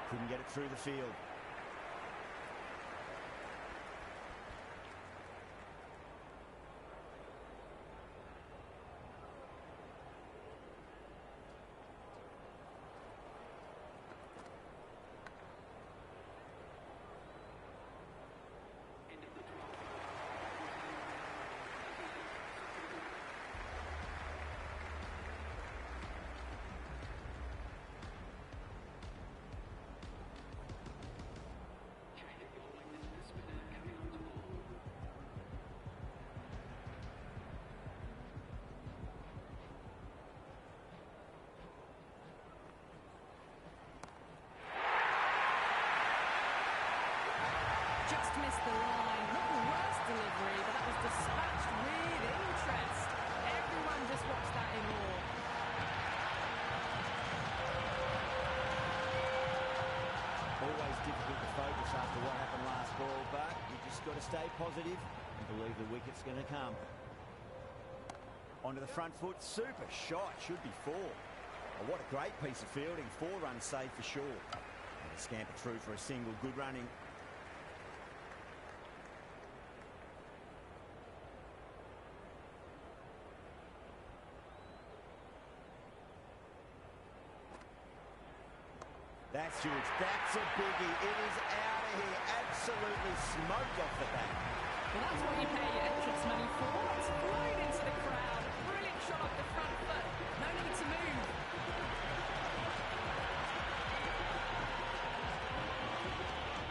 Couldn't get it through the field. to stay positive and believe the wicket's going to come. Onto the front foot, super shot, should be 4. Oh, what a great piece of fielding, 4 runs saved for sure. And a scamper through for a single, good running. That's huge, that's a biggie, it is out of here, absolutely smoked off the bat. Well, that's what you pay your entrance money for. It's flown into the crowd. Brilliant shot off the front foot. No need to move.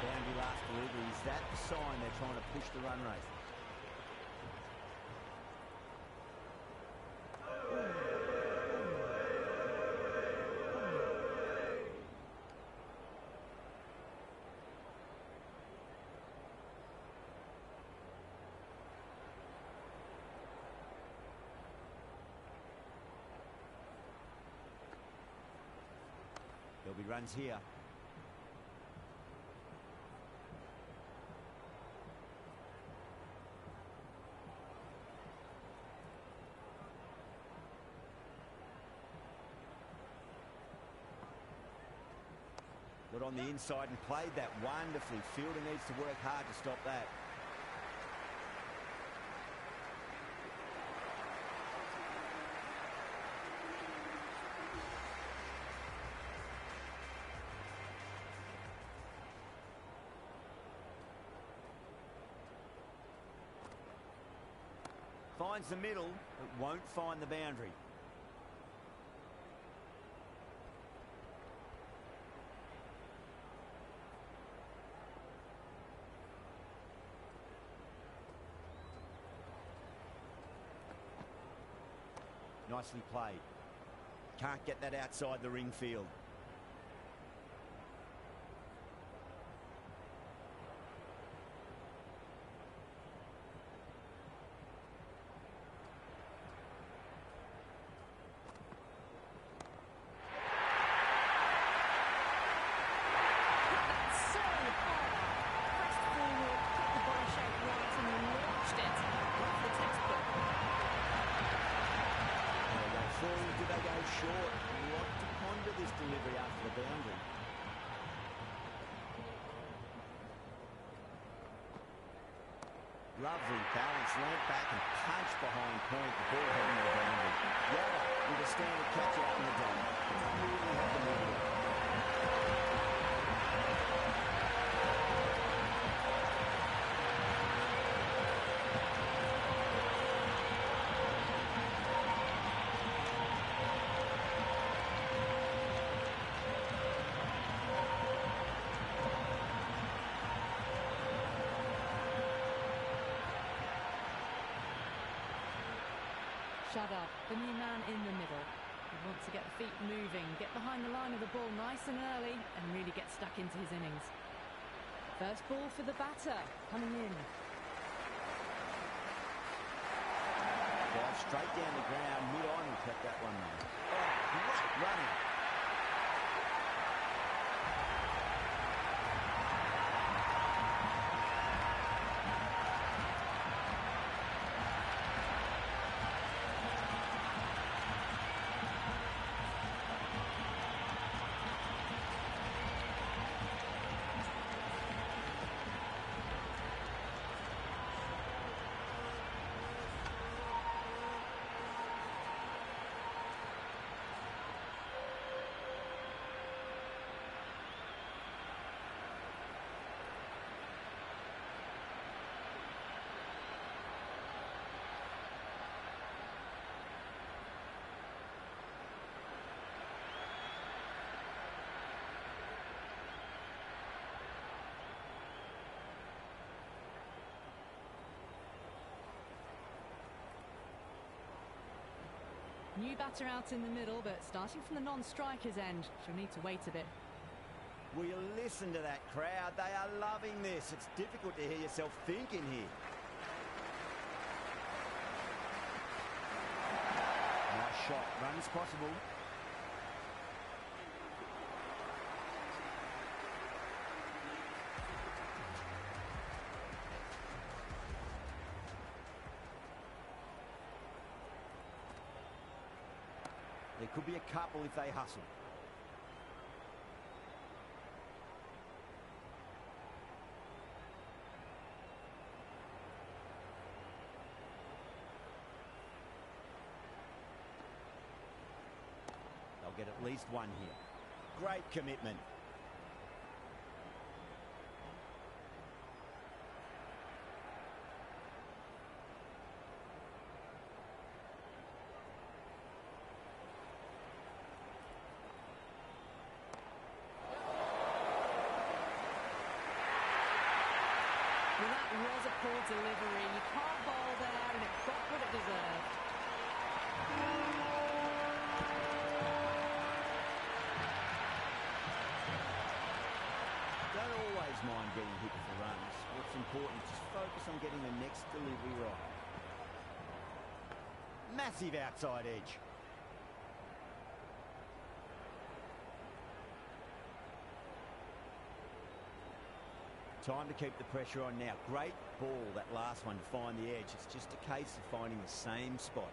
Boundary last delivery. Is that the sign they're trying to push the run rate? There'll be runs here. Got on the inside and played that wonderfully. Fielder needs to work hard to stop that. Finds the middle, but won't find the boundary. Nicely played. Can't get that outside the ring field. Short. A lot to ponder this delivery after the boundary. Lovely balance, leant back and punched behind point. The ball heading to the boundary. Yada with a standard catch out in the dome. Really had the middle. Shut up, the new man in the middle. He wants to get the feet moving, get behind the line of the ball nice and early, and really get stuck into his innings. First ball for the batter, coming in. Drive straight down the ground, mid-on, and kept that one there. Oh, great running. New batter out in the middle, but starting from the non-striker's end, she'll need to wait a bit. Will you listen to that crowd? They are loving this. It's difficult to hear yourself thinking here. Nice shot. Runs possible. there could be a couple if they hustle. They'll get at least one here. Great commitment. Well, that was a poor delivery. You can't bowl there, and it got what it deserved. Don't always mind getting hit with the runs. What's important is just focus on getting the next delivery right. Massive outside edge. Time to keep the pressure on now. Great ball, that last one, to find the edge. It's just a case of finding the same spot.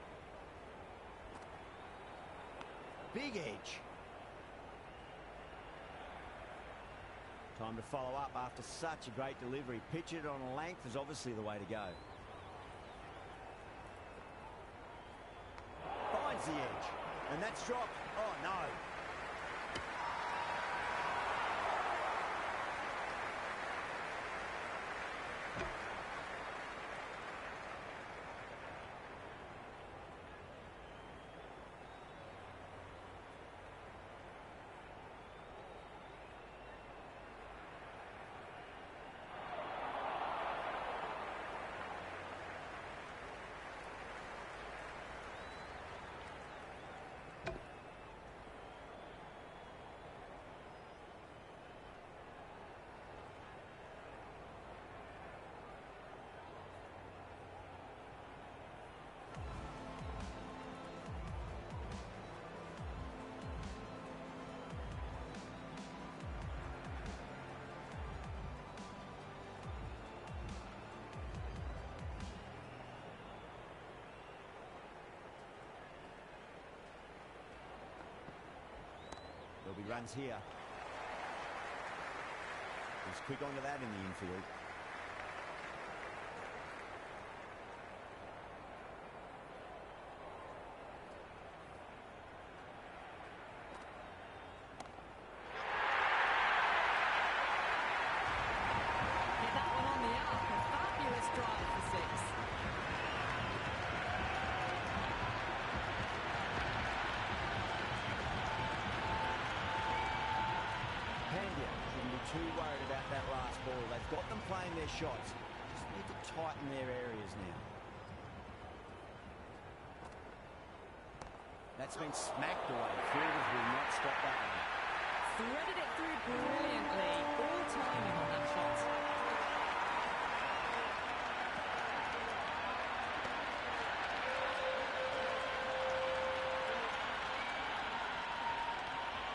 Big edge. Time to follow up after such a great delivery. Pitch it on a length is obviously the way to go. Finds the edge. And that's dropped. Oh, no. There'll be runs here. He's quick onto that in the infield. Hit that one on the up. A fabulous drive for six. Shouldn't be too worried about that last ball. They've got them playing their shots. Just need to tighten their areas now. That's been smacked away. Fielders will not stop that one. Threaded it through brilliantly. All timing on that shot.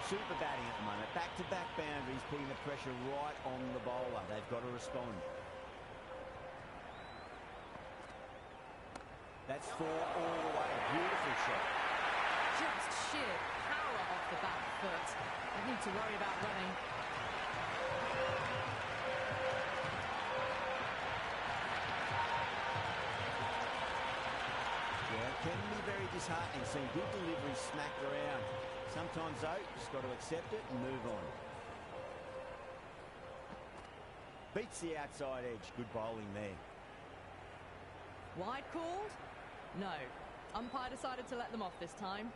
Super batting at the moment. Back-to-back boundaries, putting the pressure right on the bowler. They've got to respond. That's four all the way. Beautiful shot. Just sheer power off the back foot. They need to worry about running. Yeah, it can be very disheartening seeing good deliveries smacked around. Sometimes, though, just got to accept it and move on. Beats the outside edge. Good bowling there. Wide called? No. Umpire decided to let them off this time.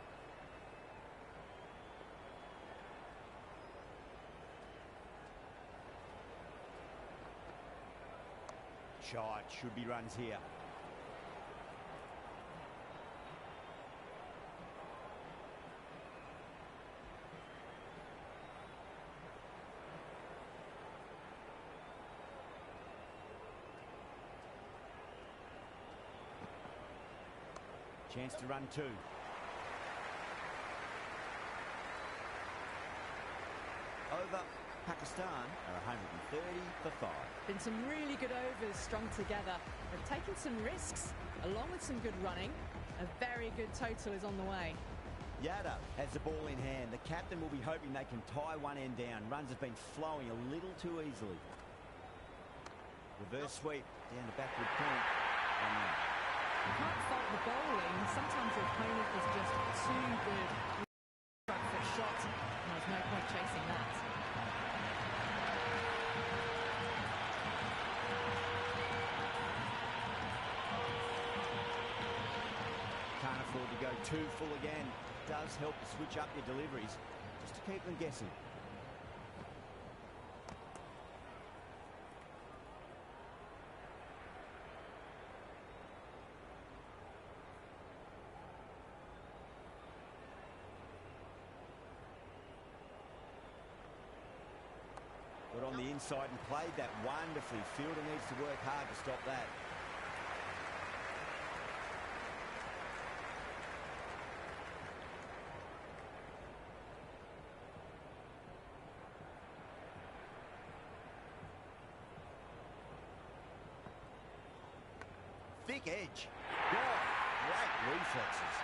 Shot. Should be runs here. Chance to run two. Over Pakistan are 130 for 5. Been some really good overs strung together. They've taken some risks, along with some good running. A very good total is on the way. Yada has the ball in hand. The captain will be hoping they can tie one end down. Runs have been flowing a little too easily. Reverse sweep down to backward point. You can't fault the bowling. Sometimes your opponent is just too good. Front foot shot, and there's no point chasing that. Can't afford to go too full again. It does help to switch up your deliveries just to keep them guessing. Got on the inside and played that wonderfully. Fielder needs to work hard to stop that. Thick edge. God, great reflexes.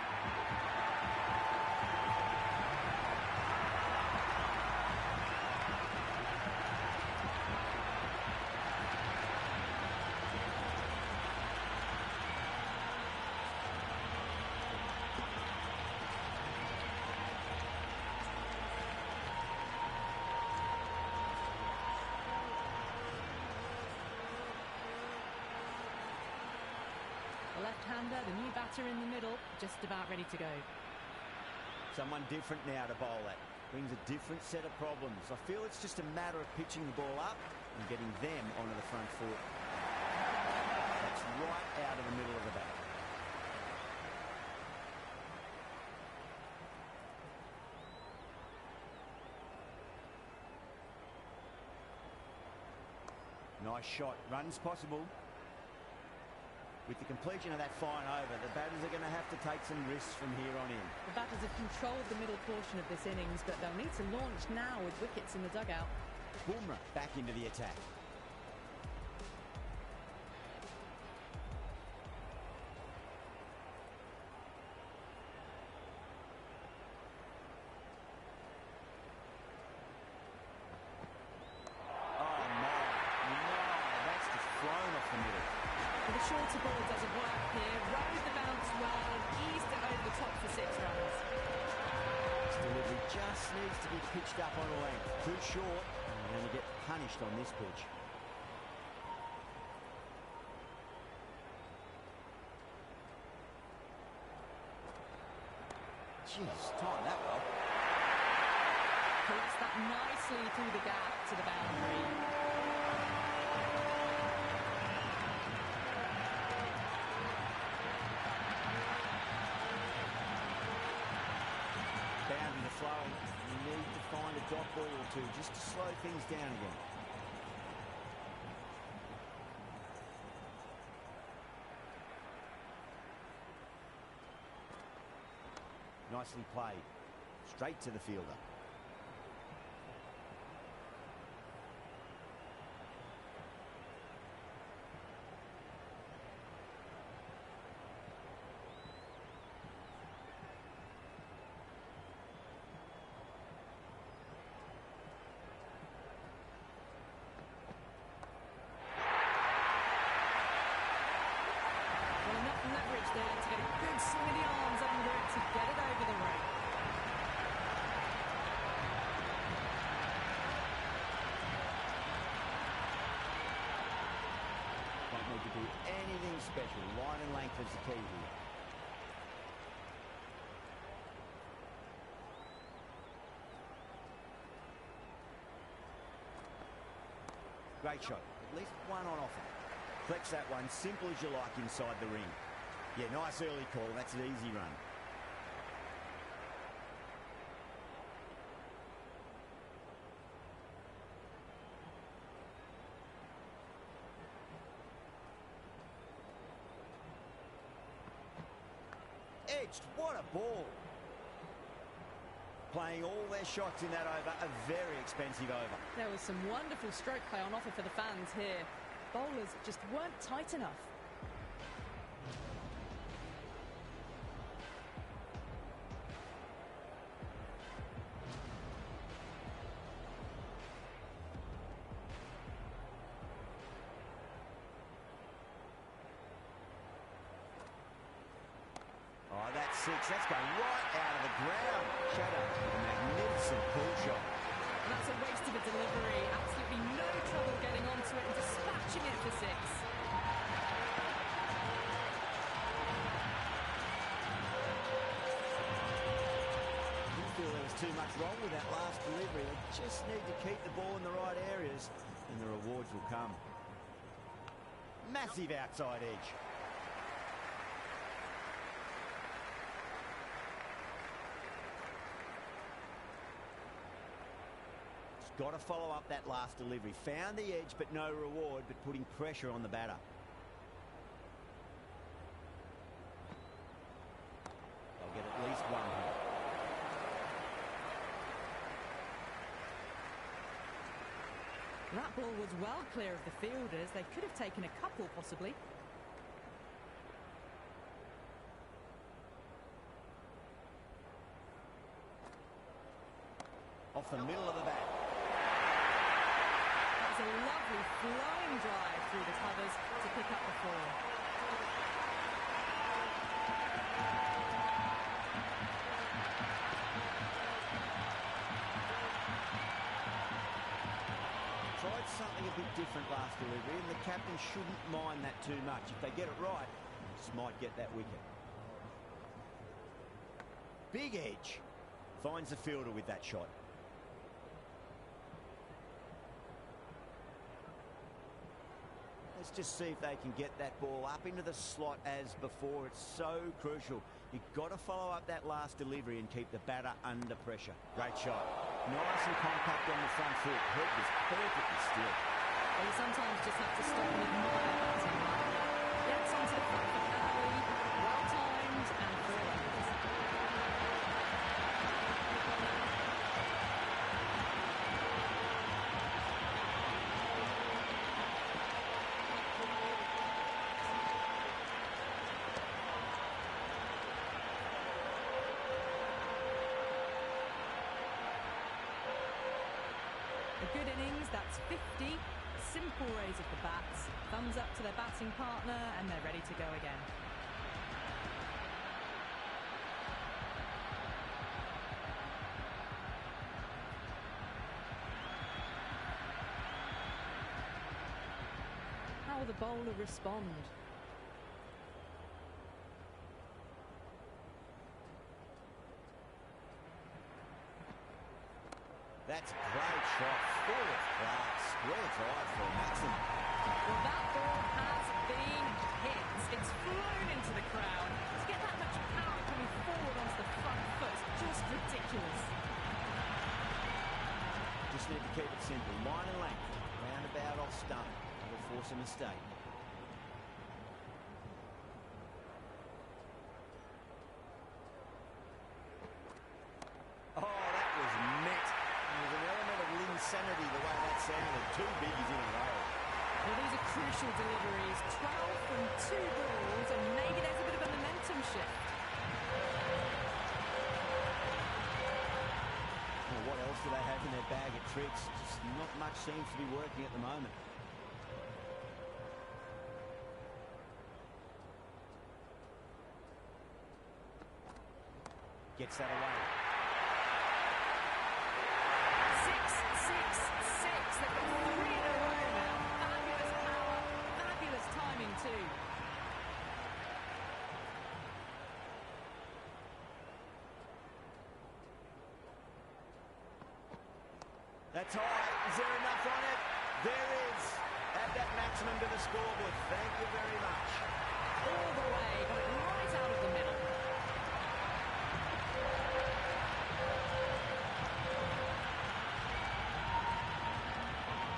The left-hander, the new batter in the middle, just about ready to go. Someone different now to bowl at. Brings a different set of problems. I feel it's just a matter of pitching the ball up and getting them onto the front foot. That's right out of the middle of the bat. Nice shot. Runs possible. With the completion of that fine over, the batters are going to have to take some risks from here on in. The batters have controlled the middle portion of this innings, but they'll need to launch now with wickets in the dugout. Bumrah back into the attack. Oh my, that's just flown off the middle. The shorter ball doesn't work here. Rode the bounce well and eased it over the top for 6 runs. This delivery just needs to be pitched up on a length. Too short, and you're going to get punished on this pitch. Jeez, time that well. Collects that nicely through the gap to the boundary. Boundary to flow. You need to find a dot ball or two just to slow things down again. Nicely played. Straight to the fielder. Leverage there to get a good swing of the arms under it to get it over the rope. Don't need to do anything special. Line and length is the key here. Great shot. At least one on offer. Flex that one, simple as you like inside the ring. Yeah, nice early call. That's an easy run. Edged. What a ball. Playing all their shots in that over. A very expensive over. There was some wonderful stroke play on offer for the fans here. Bowlers just weren't tight enough. six. That's going right out of the ground. Shadow with a magnificent pull shot. And that's a waste of a delivery. Absolutely no trouble getting onto it and dispatching it for six. Didn't feel there was too much wrong with that last delivery. They just need to keep the ball in the right areas and the rewards will come. Massive outside edge. Got to follow up that last delivery. Found the edge, but no reward, but putting pressure on the batter. They'll get at least one here. That ball was well clear of the fielders. They could have taken a couple, possibly. Off the middle of the bat. A lovely flowing drive through the covers to pick up the four. Tried something a bit different last delivery, and the captain shouldn't mind that too much. If they get it right, just might get that wicket. Big edge. Finds the fielder with that shot. Let's just see if they can get that ball up into the slot as before. It's so crucial. You've got to follow up that last delivery and keep the batter under pressure. Great shot. Nice and compact on the front foot. Head was perfectly still. Well, you sometimes just have to stop and admire batting like that. Gets onto the front foot early, well timed and four runs. A good innings, that's 50. Simple raise of the bats. Thumbs up to their batting partner and they're ready to go again. How will the bowler respond? That's a great shot, full of class, square drive for a maximum. Well, that ball has been hit. It's flown into the crowd. To get that much power coming forward onto the front foot is just ridiculous. Just need to keep it simple. Line and length, roundabout off stump. That'll force a mistake. Oh, that was met. There's an element of insanity the way that sounded. Two biggies in a row. Well, these are crucial deliveries. 12 from 2 balls, and maybe there's a bit of a momentum shift. Well, what else do they have in their bag of tricks? Just not much seems to be working at the moment. Gets that away. 6-6-6. They've got 3 in a row now. Fabulous power, fabulous timing too. That's high. Is there enough on it? There is. Add that maximum to the scorebook. Thank you very much. All the way, got it right out of the middle.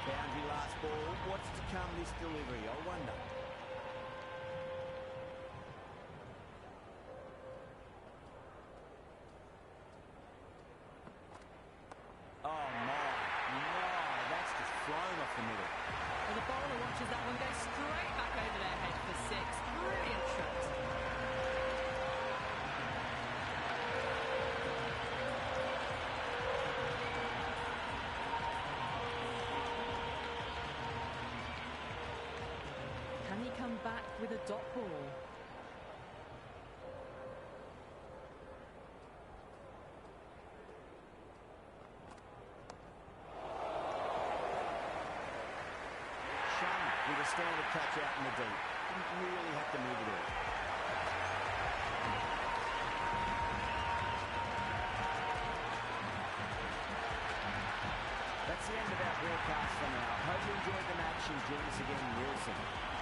Boundary last ball. What's to come this delivery? I wonder. Oh my. No, that's just flown off the middle. Well, the bowler watches that one go straight back over their head for 6. Brilliant shot. Can he come back with a dot ball? a standard catch out in the deep. Didn't really have to move it all. That's the end of our broadcast for now. Hope you enjoyed the match and join us again real soon.